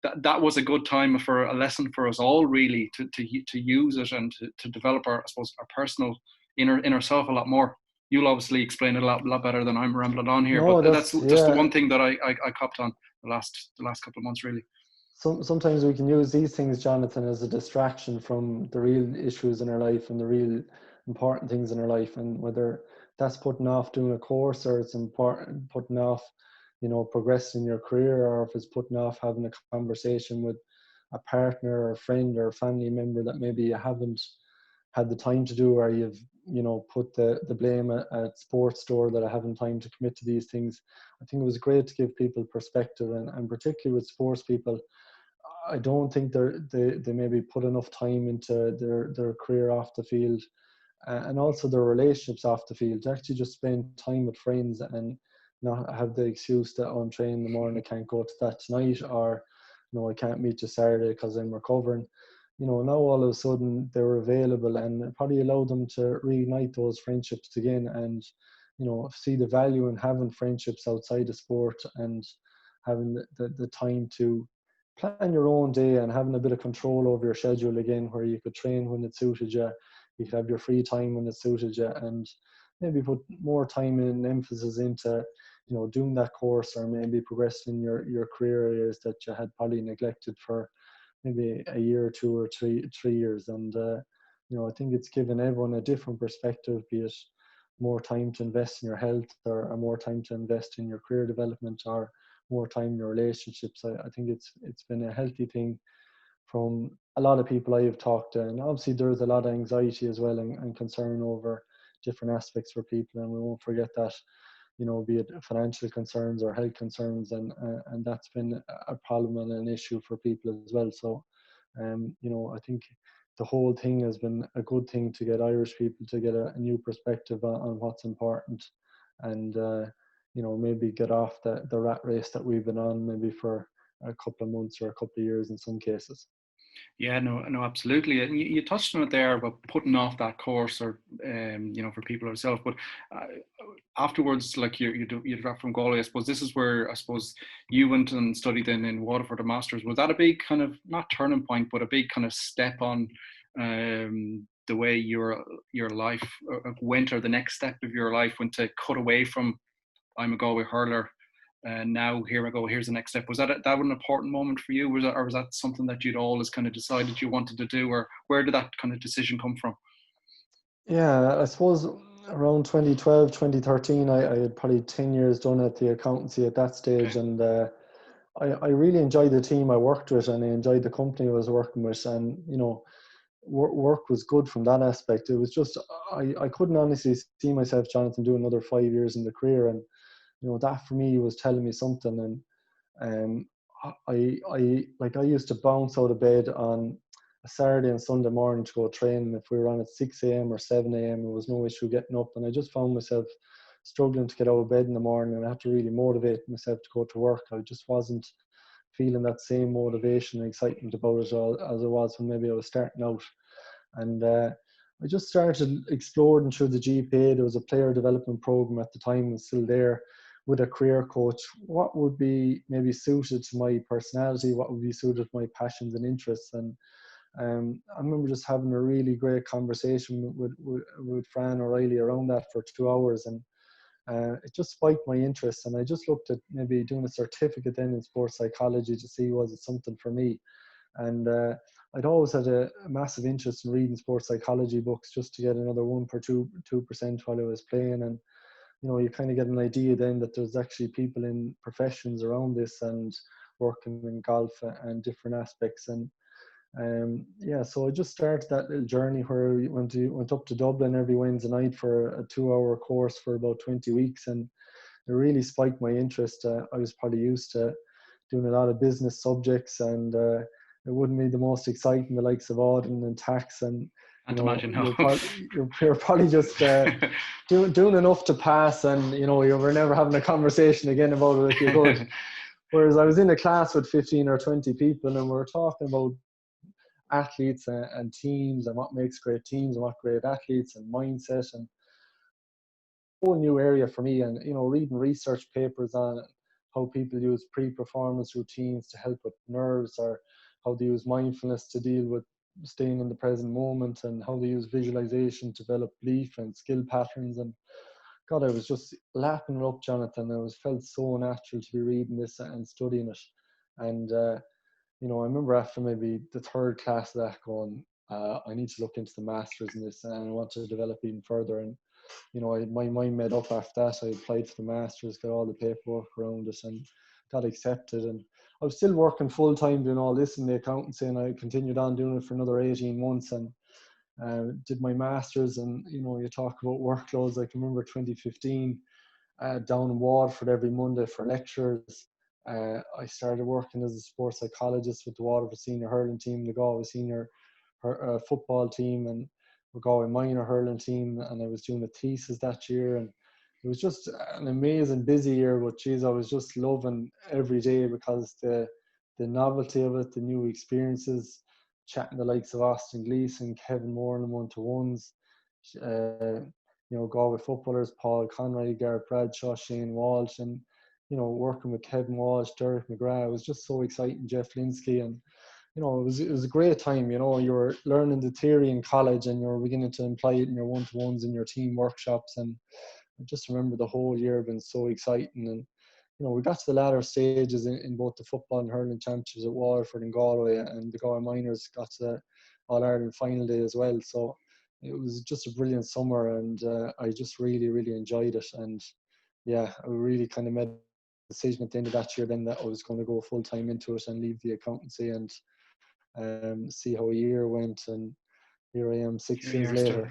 that was a good time for a lesson for us all, really, to use it and to develop our, I suppose, our personal inner self a lot more. You'll obviously explain it a lot better than I'm rambling on here, but no, that's that's just the yeah. one thing that I copped on the last couple of months, really. Sometimes we can use these things, Jonathan, as a distraction from the real issues in our life and the real important things in our life. And whether that's putting off doing a course, or it's important putting off, progressing in your career, or if it's putting off having a conversation with a partner or a friend or a family member that maybe you haven't had the time to do, or you've put the blame at sports store that I haven't time to commit to these things. I think it was great to give people perspective, and particularly with sports people, I don't think they maybe put enough time into their career off the field, and also their relationships off the field, to actually just spend time with friends and not have the excuse that, oh, I'm training in the morning, I can't go to that tonight, or I can't meet you Saturday because I'm recovering. Now all of a sudden they're available, and it probably allowed them to reignite those friendships again, and see the value in having friendships outside of sport, and having the time to plan your own day, and having a bit of control over your schedule again, where you could train when it suited you, you could have your free time when it suited you, and maybe put more time and emphasis into doing that course, or maybe progressing your career areas that you had probably neglected for maybe a year or two or three years. And I think it's given everyone a different perspective, be it more time to invest in your health, or more time to invest in your career development, or more time in your relationships. I think it's been a healthy thing from a lot of people I have talked to, and obviously there's a lot of anxiety as well, and concern over different aspects for people, and we won't forget that, you know, be it financial concerns or health concerns, and that's been a problem and an issue for people as well. So, you know, I think the whole thing has been a good thing to get Irish people to get a new perspective on what's important, and you know, maybe get off the rat race that we've been on maybe for a couple of months or a couple of years in some cases. Yeah, no, absolutely. And you touched on it there about putting off that course, or you know, for people ourselves. But afterwards, like you dropped from Galway, I suppose this is where I suppose you went and studied in Waterford a masters. Was that a big kind of, not turning point, but a big kind of step on the way your life went, or the next step of your life went, to cut away from I'm a Galway hurler, and now here I go, here's the next step? Was that an important moment for you? Was that, or was that something that you'd always kind of decided you wanted to do, or where did that kind of decision come from? Yeah, I suppose around 2012, 2013, I had probably 10 years done at the accountancy at that stage, Okay. and I really enjoyed the team I worked with, and I enjoyed the company I was working with, and you know, work was good from that aspect. It was just I couldn't honestly see myself, Jonathan, doing another 5 years in the career, and you know, that for me was telling me something. And um, I used to bounce out of bed on a Saturday and Sunday morning to go train. If we were on at 6 a.m. or 7 a.m., it was no issue getting up. And I just found myself struggling to get out of bed in the morning, and I had to really motivate myself to go to work. I just wasn't feeling that same motivation and excitement about it all as I was when maybe I was starting out. And I just started exploring through the GPA. There was a player development program at the time, and still there, with a career coach. What would be maybe suited to my personality? What would be suited to my passions and interests? And I remember just having a really great conversation with Fran O'Reilly around that for 2 hours, and it just spiked my interest. And I just looked at maybe doing a certificate then in sports psychology to see was it something for me. And I'd always had a massive interest in reading sports psychology books just to get another 1% while I was playing. And you know, you kind of get an idea then that there's actually people in professions around this and working in golf and different aspects. And yeah, so I just started that little journey where we went up to Dublin every Wednesday night for a 2-hour course for about 20 weeks, and it really spiked my interest. I was probably used to doing a lot of business subjects, and it wouldn't be the most exciting, the likes of auditing and tax, and you Can't know, imagine, no. you're probably just doing enough to pass, and you know, you were never having a conversation again about it if you could. Whereas I was in a class with 15 or 20 people, and we were talking about athletes and teams, and what makes great teams and what great athletes, and mindset, and a whole new area for me. And you know, reading research papers on how people use pre-performance routines to help with nerves, or how they use mindfulness to deal with staying in the present moment, and how they use visualization to develop belief and skill patterns. And God, I was just lapping it up, Jonathan. It was felt so natural to be reading this and studying it. And you know, I remember after maybe the third class of that going, I need to look into the masters in this, and I want to develop even further. And you know, my mind made up after that. I applied for the masters, got all the paperwork around it, and got accepted. And I was still working full time doing all this in the accountancy, and I continued on doing it for another 18 months, and did my masters. And you know, you talk about workloads. I can remember 2015, down in Waterford every Monday for lectures. I started working as a sports psychologist with the Waterford senior hurling team, the Galway senior football team, and the Galway minor hurling team. And I was doing a thesis that year, and it was just an amazing busy year. But geez, I was just loving every day, because the novelty of it, the new experiences, chatting the likes of Austin Gleeson, Kevin Moore in one-to-ones, you know, Galway footballers, Paul Conroy, Gareth Bradshaw, Shane Walsh, and you know, working with Kevin Walsh, Derek McGrath. It was just so exciting. Jeff Linsky, and you know, it was a great time. You know, you were learning the theory in college, and you were beginning to apply it in your one-to-ones in your team workshops. And I just remember the whole year being so exciting. And you know, we got to the latter stages in both the football and hurling championships at Waterford and Galway, and the Galway minors got to the All Ireland final day as well. So it was just a brilliant summer, and I just really, really enjoyed it. And yeah, I really kind of made a decision at the end of that year then that I was going to go full time into it and leave the accountancy. And see how a year went, and here I am 6 years You're still. later.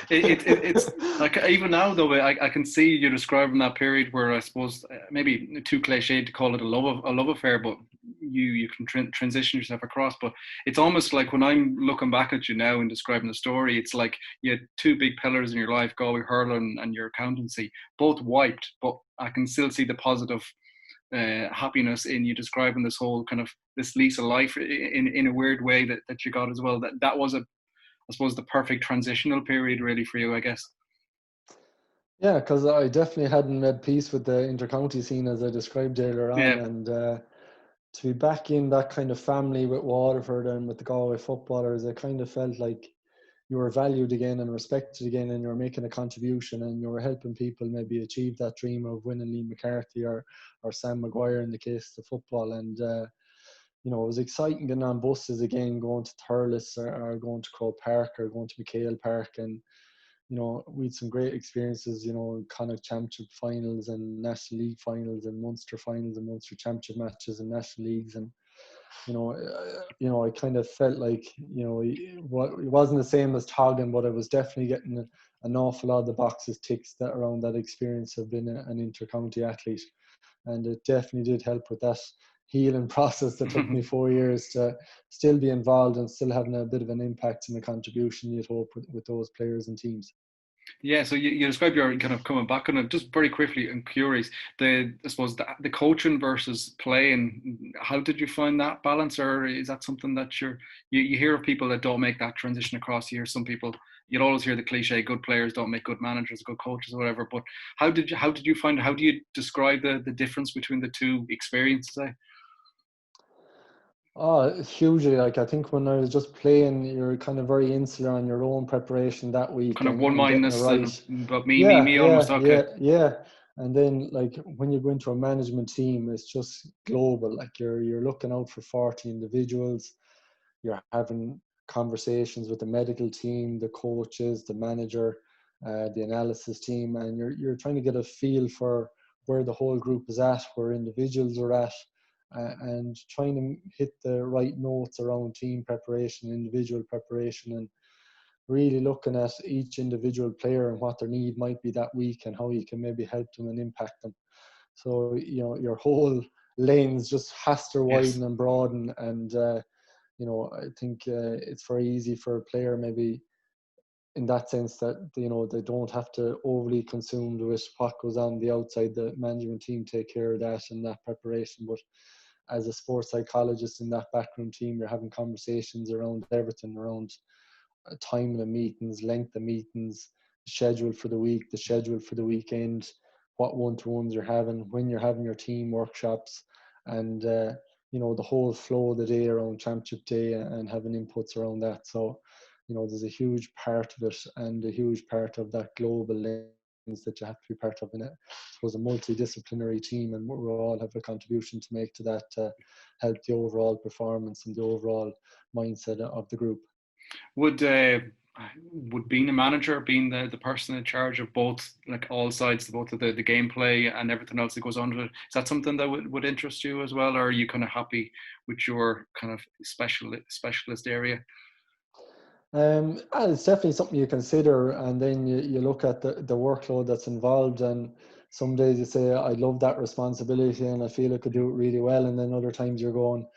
It's like, even now though, I can see you describing that period where, I suppose, maybe too cliche to call it a love affair, but you can transition yourself across. But it's almost like, when I'm looking back at you now and describing the story, it's like you had two big pillars in your life, Galway Hurling and your accountancy, both wiped, but I can still see the positive happiness in you describing this whole kind of this lease of life in a weird way that you got as well. That was, I suppose, the perfect transitional period really for you, I guess. Yeah, because I definitely hadn't made peace with the intercounty scene, as I described earlier on, Yeah. and to be back in that kind of family with Waterford and with the Galway footballers, it kind of felt like you were valued again and respected again, and you were making a contribution, and you were helping people maybe achieve that dream of winning Lee McCarthy or Sam Maguire in the case of football. And you know, it was exciting getting on buses again, going to Thurles or going to Croke Park or going to McHale Park. And you know, we had some great experiences, you know, Connacht Championship finals and National League finals and Munster finals and Munster Championship matches and National Leagues. And you know, I kind of felt like, you know, it wasn't the same as Toggin, but I was definitely getting an awful lot of the boxes ticked that around that experience of being an inter-county athlete. And it definitely did help with that healing process that took me 4 years to still be involved and still having a bit of an impact and a contribution, you'd hope, with those players and teams. Yeah, so you describe your kind of coming back on it. Just very quickly, I'm curious, I suppose the coaching versus playing, how did you find that balance? Or is that something that you hear of people that don't make that transition across? You hear some people, you'll always hear the cliche, good players don't make good managers, good coaches, or whatever. But how do you describe the difference between the two experiences? Oh, hugely. Like, I think when I was just playing, you're kind of very insular on your own preparation that week Kind of and getting it one-mindedness right. and about Yeah, me almost. yeah, Okay. yeah, yeah. And then, like, when you go into a management team, it's just global. Like, you're looking out for 40 individuals. You're having conversations with the medical team, the coaches, the manager, the analysis team, and you're trying to get a feel for where the whole group is at, where individuals are at, and trying to hit the right notes around team preparation, individual preparation, and really looking at each individual player and what their need might be that week and how you can maybe help them and impact them. So, you know, your whole lens just has to Yes. widen and broaden. And you know, I think it's very easy for a player maybe in that sense that, you know, they don't have to overly consumed with what goes on the outside. The management team take care of that and that preparation. But as a sports psychologist in that backroom team, you're having conversations around everything, around time of meetings, length of meetings, schedule for the week, the schedule for the weekend, what one-to-ones you're having, when you're having your team workshops, and you know, the whole flow of the day around championship day and having inputs around that. So, you know, there's a huge part of it and a huge part of that global lens that you have to be part of in it. I suppose a multidisciplinary team, and we all have a contribution to make to that to help the overall performance and the overall mindset of the group. Would being a manager, being the person in charge of both, like all sides, both of the gameplay and everything else that goes on with it, is that something that would interest you as well, or are you kind of happy with your kind of specialist area? And it's definitely something you consider, and then you look at the workload that's involved, and some days you say, I love that responsibility and I feel I could do it really well, and then other times you're going,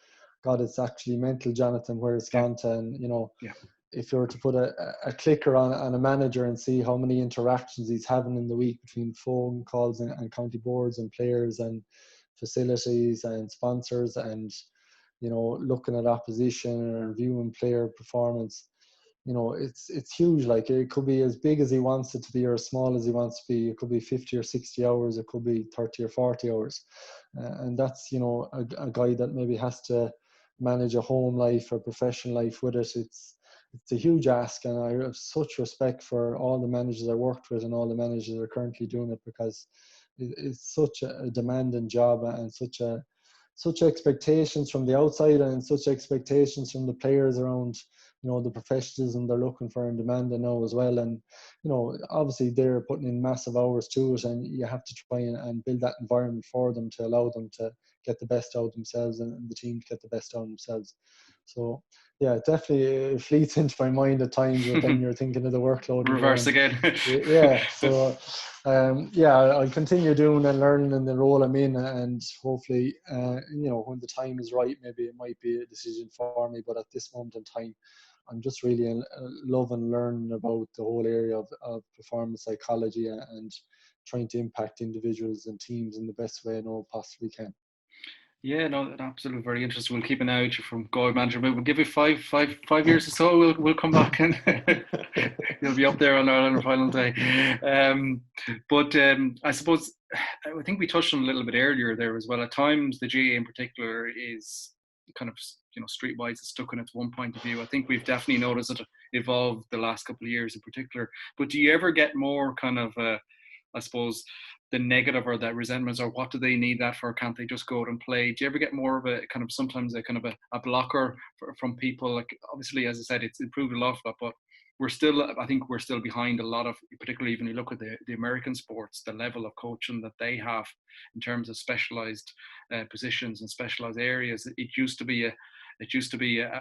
God, it's actually mental, Jonathan, where it's Yeah, gone to. And you know, yeah, if you were to put a clicker on a manager and see how many interactions he's having in the week between phone calls and county boards and players and facilities and sponsors, and you know, looking at opposition and reviewing player performance, you know, it's huge. Like, it could be as big as he wants it to be or as small as he wants to be. It could be 50 or 60 hours, it could be 30 or 40 hours, and that's, you know, a guy that maybe has to manage a home life or professional life with it. It's a huge ask, and I have such respect for all the managers I worked with and all the managers that are currently doing it, because it's such a demanding job, and such expectations from the outside and such expectations from the players around, you know, the professionalism they're looking for and demanding now as well. And you know, obviously they're putting in massive hours to it, and you have to try and build that environment for them to allow them to get the best out of themselves and the team to get the best out of themselves. So yeah, definitely it fleets into my mind at times, but then you're thinking of the workload. Reverse again. Yeah. So yeah, I'll continue doing and learning in the role I'm in, and hopefully, when the time is right, maybe it might be a decision for me. But at this moment in time, I'm just really loving learning about the whole area of performance psychology and trying to impact individuals and teams in the best way I know possibly can. Yeah, no, absolutely very interesting. We'll keep an eye out from Galway manager. We'll give it five years or so. We'll come back and you'll be up there on our final day. But I suppose I think we touched on a little bit earlier there as well. At times, the GAA in particular is kind of streetwise is stuck in its one point of view. I think we've definitely noticed it evolved the last couple of years in particular. But do you ever get more kind of I suppose the negative or that resentments, or what do they need that for? Can't they just go out and play? Do you ever get more of a kind of sometimes a kind of a blocker from people? Like obviously, as I said, it's improved a lot, but I think we're still behind a lot of, particularly when you look at the American sports, the level of coaching that they have in terms of specialized positions and specialized areas. It used to be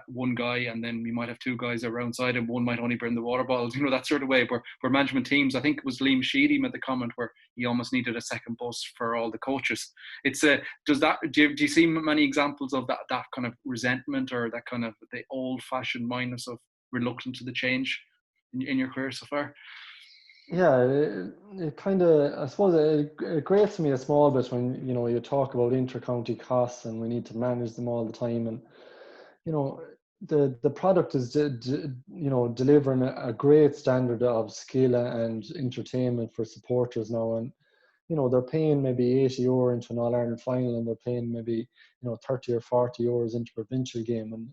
one guy, and then you might have two guys around side, and one might only bring the water bottles, that sort of way. Where management teams, I think it was Liam Sheedy made the comment where he almost needed a second bus for all the coaches. It's do you see many examples of that kind of resentment, or that kind of the old-fashioned mindness of reluctant to the change in your career so far? Yeah, it kind of, I suppose it grates me a small bit when, you talk about inter-county costs and we need to manage them all the time. And, the product is, delivering a great standard of skill and entertainment for supporters now. And, they're paying maybe €80 into an All-Ireland final, and they're paying maybe, 30 or 40 euros into a provincial game. And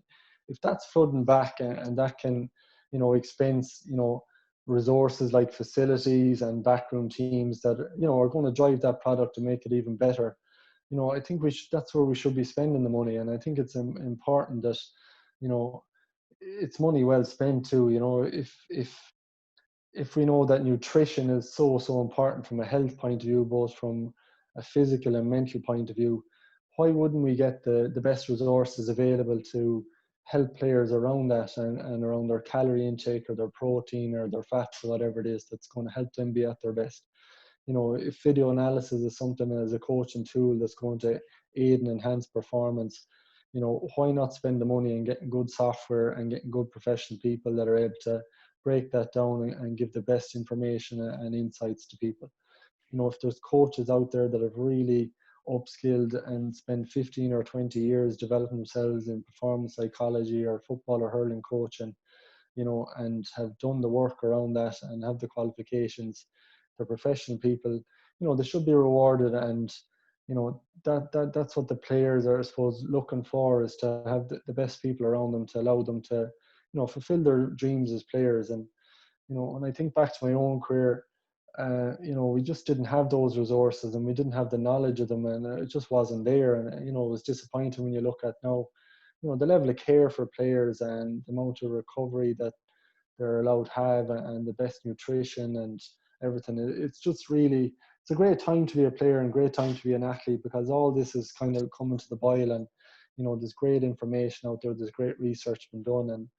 if that's flooding back and that can, expense, resources like facilities and backroom teams that are going to drive that product to make it even better. I think that's where we should be spending the money, and I think it's important that it's money well spent too. If we know that nutrition is so important from a health point of view, both from a physical and mental point of view, why wouldn't we get the best resources available to help players around that and around their calorie intake or their protein or their fats or whatever it is that's going to help them be at their best? If video analysis is something as a coaching tool that's going to aid and enhance performance, why not spend the money and getting good software and getting good professional people that are able to break that down and give the best information and insights to people? If there's coaches out there that have really upskilled and spent 15 or 20 years developing themselves in performance psychology or football or hurling coaching, and have done the work around that and have the qualifications, they're professional people, they should be rewarded. And, that's what the players are, I suppose, looking for, is to have the best people around them to allow them to, fulfill their dreams as players. And, when I think back to my own career, we just didn't have those resources and we didn't have the knowledge of them, and it just wasn't there. And, it was disappointing when you look at now, the level of care for players and the amount of recovery that they're allowed to have, and the best nutrition and everything. It's just really, it's a great time to be a player and great time to be an athlete, because all this is kind of coming to the boil. And, there's great information out there, there's great research been done. And,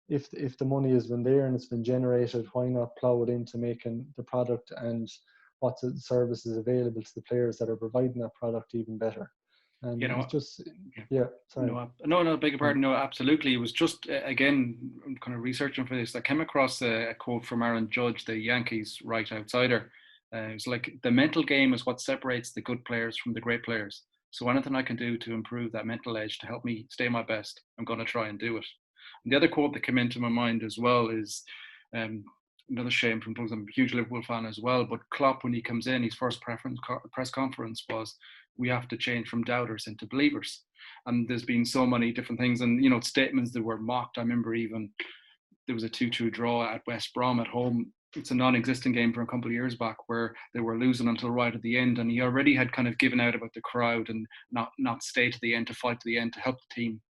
if the money has been there and it's been generated, why not plow it into making the product and what the services available to the players that are providing that product even better? And it's just, yeah, sorry. No, beg your pardon. No, absolutely. It was just, again, kind of researching for this, I came across a quote from Aaron Judge, the Yankees right outsider. It's like, the mental game is what separates the good players from the great players. So anything I can do to improve that mental edge to help me stay my best, I'm going to try and do it. And the other quote that came into my mind as well is, another shame from, because I'm a huge Liverpool fan as well, but Klopp, when he comes in, his first press conference was, we have to change from doubters into believers. And there's been so many different things, and statements that were mocked. I remember even there was a 2-2 draw at West Brom at home. It's a non-existent game from a couple of years back, where they were losing until right at the end, and he already had kind of given out about the crowd and not stay to the end, to fight to the end, to help the team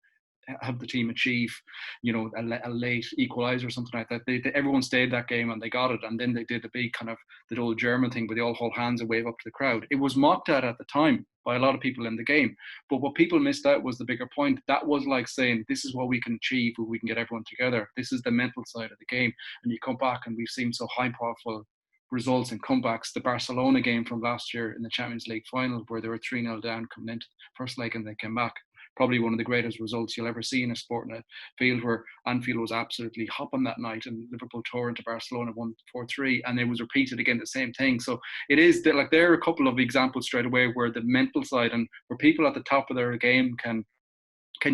have the team achieve, a late equaliser or something like that. Everyone stayed that game and they got it. And then they did the big kind of the old German thing where they all hold hands and wave up to the crowd. It was mocked at the time by a lot of people in the game. But what people missed out was the bigger point. That was like saying, this is what we can achieve if we can get everyone together. This is the mental side of the game. And you come back and we've seen so high profile results and comebacks. The Barcelona game from last year in the Champions League final, where they were 3-0 down coming into the first leg and they came back. Probably one of the greatest results you'll ever see in a sport in a field, where Anfield was absolutely hopping that night and Liverpool tore into Barcelona 1-4-3, and it was repeated again, the same thing. So it is that, like, there are a couple of examples straight away where the mental side and where people at the top of their game can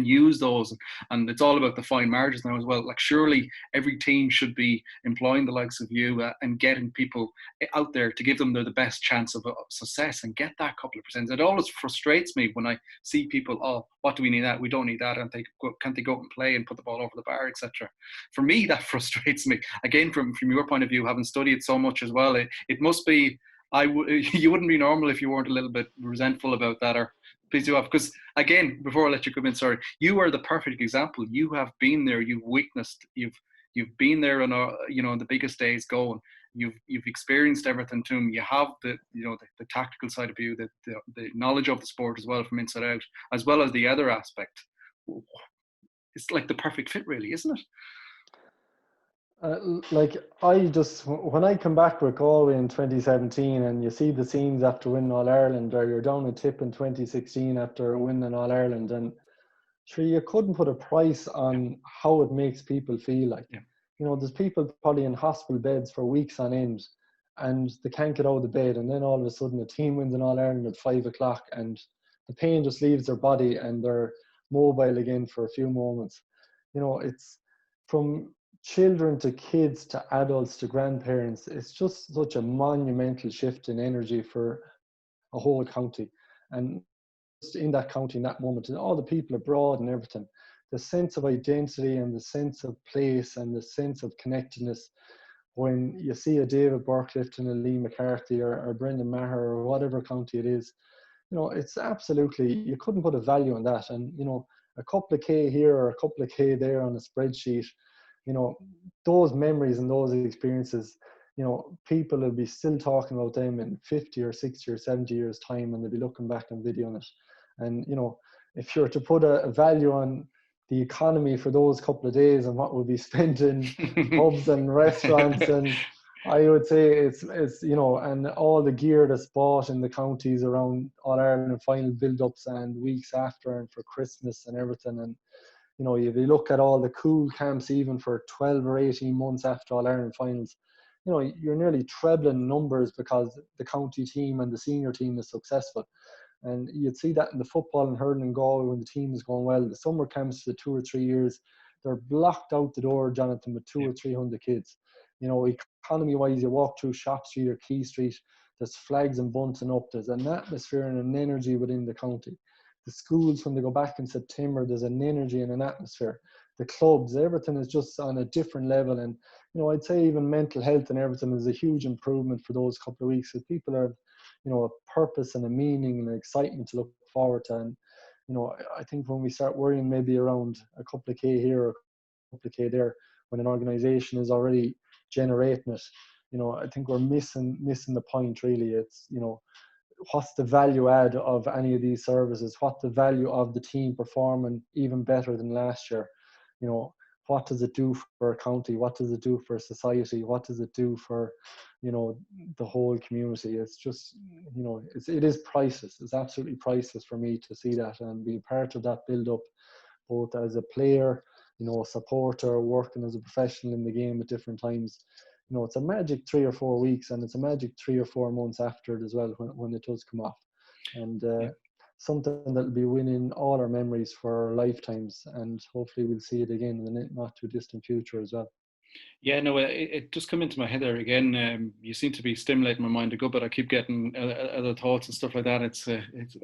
use those, and it's all about the fine margins now as well. Like, surely every team should be employing the likes of you and getting people out there to give them the best chance of success and get that couple of percent. It always frustrates me when I see people, oh, what do we need that? We don't need that, and can't they go out and play and put the ball over the bar, etc. For me, that frustrates me. Again, from your point of view, having studied so much as well, it must be. You wouldn't be normal if you weren't a little bit resentful about that, or please do have, because again, before I let you come in, sorry, you are the perfect example. You have been there, you've witnessed, you've been there on the biggest days going. You've experienced everything to them. You have the tactical side of you, the knowledge of the sport as well from inside out, as well as the other aspect. It's like the perfect fit, really, isn't it? Like, when I come back with Galway in 2017 and you see the scenes after winning All Ireland, or you're down a tip in 2016 after winning All Ireland, and sure, you couldn't put a price on how it makes people feel. Like, there's people probably in hospital beds for weeks on end and they can't get out of the bed, and then all of a sudden a team wins an All Ireland at 5 o'clock and the pain just leaves their body and they're mobile again for a few moments. It's from children to kids to adults to grandparents. It's just such a monumental shift in energy for a whole county, and just in that county in that moment, and all the people abroad and everything, the sense of identity and the sense of place and the sense of connectedness. When you see a David Burklift and a Lee McCarthy or Brendan Maher or whatever county it is, it's absolutely, you couldn't put a value on that. And a couple of K here or a couple of K there on a spreadsheet, those memories and those experiences, people will be still talking about them in 50 or 60 or 70 years time, and they'll be looking back on video on it. And if you're to put a value on the economy for those couple of days and what will be spent in pubs and restaurants, and I would say it's and all the gear that's bought in the counties around All Ireland final build-ups and weeks after and for Christmas and everything. And if you look at all the cool camps, even for 12 or 18 months after All Ireland finals, you're nearly trebling numbers because the county team and the senior team is successful. And you'd see that in the football and hurling and Galway when the team is going well. The summer camps for 2 or 3 years, they're blocked out the door, Jonathan, with 200 or 300 kids. Economy-wise, you walk through Shop Street or Key Street, there's flags and bunting up. There's an atmosphere and an energy within the county. The schools, when they go back in September, there's an energy and an atmosphere. The clubs, everything is just on a different level. And, I'd say even mental health and everything is a huge improvement for those couple of weeks. So people are, a purpose and a meaning and an excitement to look forward to. And, I think when we start worrying maybe around a couple of K here or a couple of K there, when an organization is already generating it, I think we're missing the point, really. It's, what's the value add of any of these services? What's the value of the team performing even better than last year? What does it do for a county? What does it do for society? What does it do for, the whole community? It's just, it is priceless. It's absolutely priceless for me to see that and be part of that build-up, both as a player, a supporter, working as a professional in the game at different times. It's a magic 3 or 4 weeks, and it's a magic 3 or 4 months after it as well when it does come off. And something that'll be winning all our memories for our lifetimes, and hopefully we'll see it again in the not too distant future as well. Yeah, no, it just come into my head there again. You seem to be stimulating my mind a good bit. I keep getting other thoughts and stuff like that. It's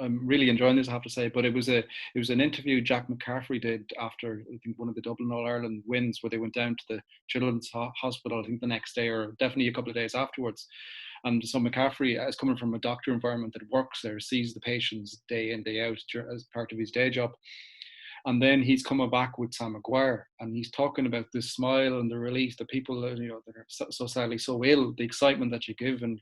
I'm really enjoying this, I have to say. But it was an interview Jack McCaffrey did after, I think, one of the Dublin All Ireland wins, where they went down to the Children's Hospital, I think the next day or definitely a couple of days afterwards. And so McCaffrey, is coming from a doctor environment that works there, sees the patients day in, day out as part of his day job. And then he's coming back with Sam Maguire, and he's talking about this smile and the release, the people that, you know, that are so sadly so ill, the excitement that you give. And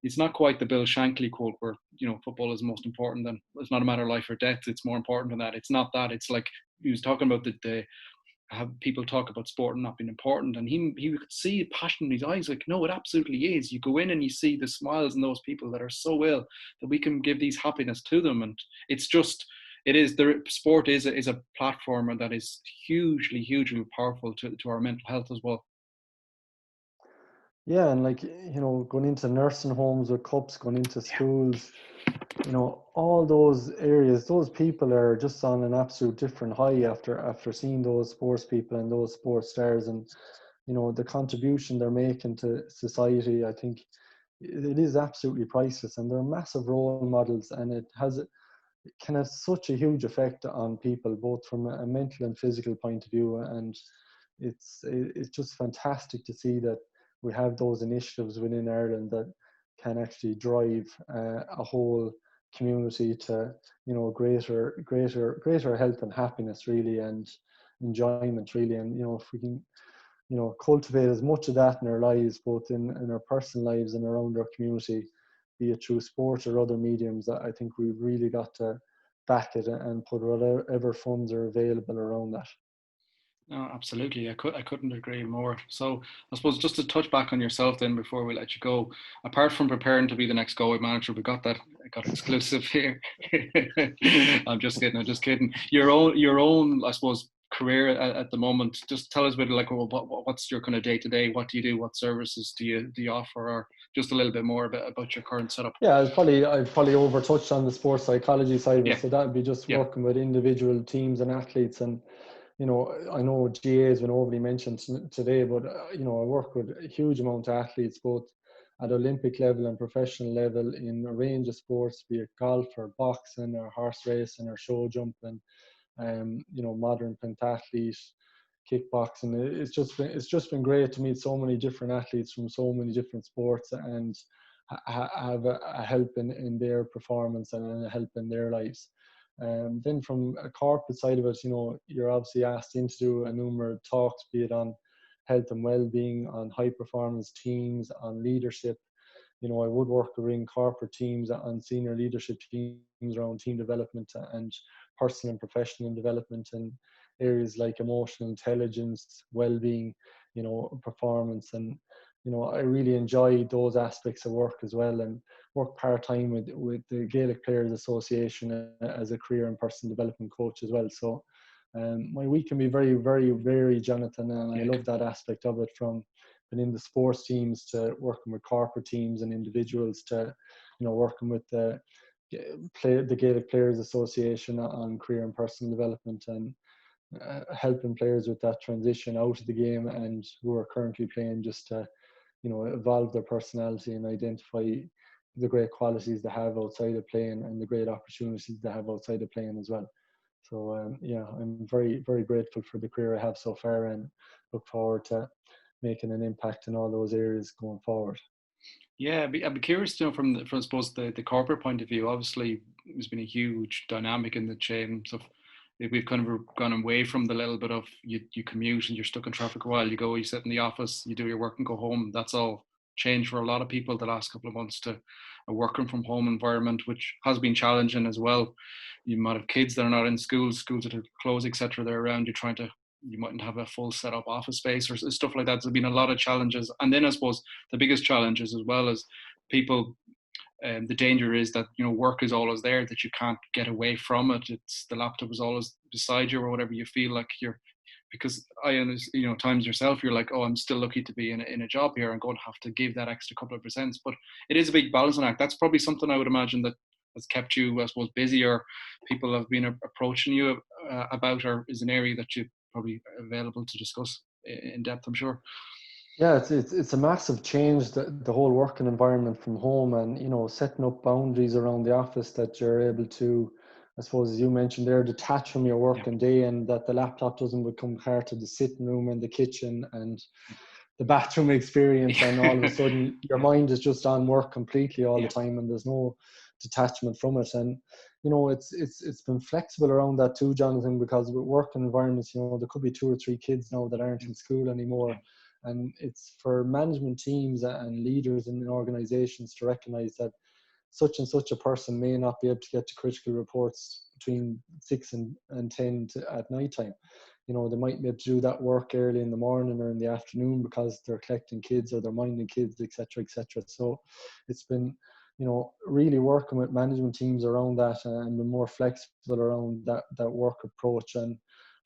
it's not quite the Bill Shankly quote where, you know, football is most important and it's not a matter of life or death. It's more important than that. It's not that. It's like he was talking about the have people talk about sport and not being important, and he could see the passion in his eyes. Like, no, it absolutely is. You go in and you see the smiles in those people that are so ill, that we can give these happiness to them. And it's just, it is, the sport is a platform, and that is hugely powerful to our mental health as well. Yeah, and like, you know, going into nursing homes with cups, going into schools, you know, all those areas, those people are just on an absolute different high after seeing those sports people and those sports stars, and you know, the contribution they're making to society. I think it is absolutely priceless, and they're massive role models, and it can have such a huge effect on people, both from a mental and physical point of view. And it's just fantastic to see that we have those initiatives within Ireland that can actually drive a whole community to, you know, greater health and happiness, really, and enjoyment, really. And you know, if we can, you know, cultivate as much of that in our lives, both in our personal lives and around our community, be it through sport or other mediums, I think we've really got to back it and put whatever funds are available around that. No, absolutely. I couldn't agree more. So I suppose just to touch back on yourself then before we let you go, apart from preparing to be the next Galway manager, we got that, I got exclusive here. I'm just kidding. I'm just kidding. Your own, I suppose, career at the moment. Just tell us a bit, like, what's your kind of day to day? What do you do? What services do you offer? Or just a little bit more about your current setup. Yeah, I've probably overtouched on the sports psychology side of it. Yeah. So that would be just Yeah. working with individual teams and athletes. And you know, I know GAA has been overly mentioned today, but you know, I work with a huge amount of athletes, both at Olympic level and professional level, in a range of sports, be it golf or boxing or horse racing or show jumping, you know, modern pentathlete, kickboxing. It's just been great to meet so many different athletes from so many different sports, and have a help in their performance and a help in their lives. Then from a corporate side of it, you know, you're obviously asked in to do a number of talks, be it on health and well-being, on high performance teams, on leadership. You know, I would work within corporate teams, on senior leadership teams around team development and personal and professional development, and areas like emotional intelligence, well-being, you know, performance. And you know, I really enjoy those aspects of work as well, and work part-time with the Gaelic Players Association as a career and personal development coach as well. So my week can be very varied, Jonathan, and I love that aspect of it, from being in the sports teams to working with corporate teams and individuals to, you know, working with the Gaelic Players Association on career and personal development, and helping players with that transition out of the game and who are currently playing, just to, you know, evolve their personality and identify the great qualities they have outside of playing and the great opportunities they have outside of playing as well. So yeah, I'm very grateful for the career I have so far, and look forward to making an impact in all those areas going forward. Yeah, I'd be curious to know from I suppose the corporate point of view. Obviously, there's been a huge dynamic in the change of, we've kind of gone away from the little bit of you commute and you're stuck in traffic a while. You go, you sit in the office, you do your work and go home. That's all changed for a lot of people the last couple of months to a working from home environment, which has been challenging as well. You might have kids that are not in schools that are closed, etc. They're around. You mightn't have a full set up office space or stuff like that. There's been a lot of challenges. And then I suppose the biggest challenges as well as people, the danger is that, you know, work is always there, that you can't get away from it. It's the laptop is always beside you or whatever. You feel like you're, because you know, times yourself, you're like, oh, I'm still lucky to be in a job here. I'm going to have to give that extra couple of percent. But it is a big balancing act. That's probably something I would imagine that has kept you, I suppose, busy, or people have been approaching you about, or is an area that you probably available to discuss in depth, I'm sure. Yeah, it's a massive change, the whole working environment from home, and you know, setting up boundaries around the office that you're able to, I suppose, as you mentioned there, detach from your working day, and that the laptop doesn't become part of the sitting room and the kitchen and the bathroom experience, and all of a sudden your mind is just on work completely all the time, and there's no detachment from it. And it's been flexible around that too, Jonathan, because with working environments, there could be 2 or 3 kids now that aren't in school anymore. And it's for management teams and leaders in organizations to recognize that such and such a person may not be able to get to critical reports between 6 and 10 at night time. They might be able to do that work early in the morning or in the afternoon because they're collecting kids or they're minding kids, etc., etc. So it's been, really working with management teams around that and been more flexible around that work approach, and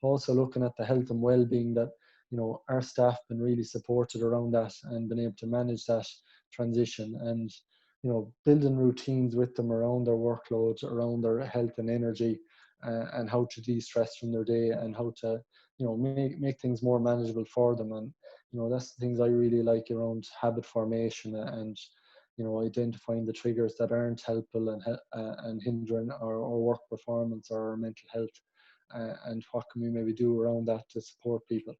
also looking at the health and well-being that, our staff been really supported around that and been able to manage that transition, and building routines with them around their workloads, around their health and energy, and how to de-stress from their day, and how to make things more manageable for them. And that's the things I really like around habit formation, and identifying the triggers that aren't helpful and hindering our work performance or our mental health, and what can we maybe do around that to support people.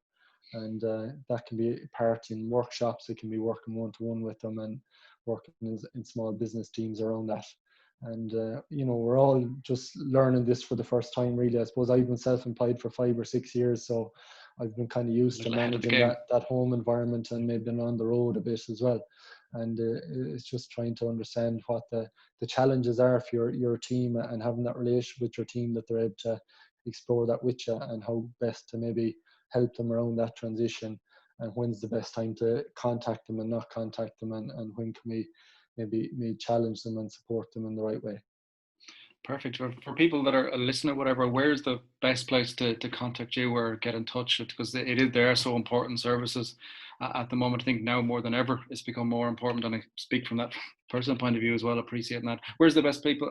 And that can be part in workshops, it can be working one-to-one with them, and working in small business teams around that. And we're all just learning this for the first time, really. I suppose I've been self-employed for 5 or 6 years, so I've been kind of used to managing that home environment, and maybe been on the road a bit as well. And it's just trying to understand what the challenges are for your team, and having that relationship with your team that they're able to explore that with you, and how best to maybe help them around that transition, and when's the best time to contact them and not contact them, and when can we maybe challenge them and support them in the right way. Perfect. For people that are listening, whatever, where's the best place to contact you or get in touch? Because they are so important services at the moment. I think now more than ever, it's become more important, and I speak from that personal point of view as well, appreciating that. Where's the best place for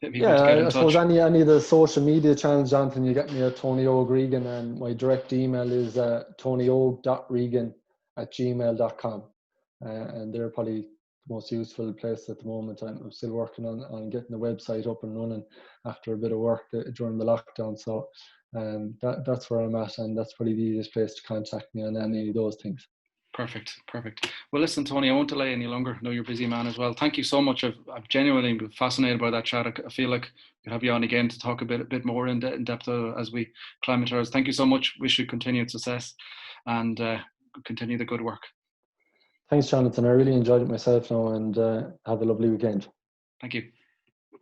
people to get in touch? I suppose any of the social media channels, Jonathan, you get me at Tony Og Regan, and my direct email is tonyog.regan@gmail.com, and they're probably the most useful place at the moment. I'm still working on getting the website up and running after a bit of work during the lockdown, so that's where I'm at, and that's probably the easiest place to contact me on any of those things. Perfect. Well, listen, Tony, I won't delay any longer. I know you're a busy man as well. Thank you so much. I've genuinely been fascinated by that chat. I feel like we'll have you on again to talk a bit more in depth as we climatise. Thank you so much. Wish you continued success and continue the good work. Thanks, Jonathan. I really enjoyed it myself now, and have a lovely weekend. Thank you.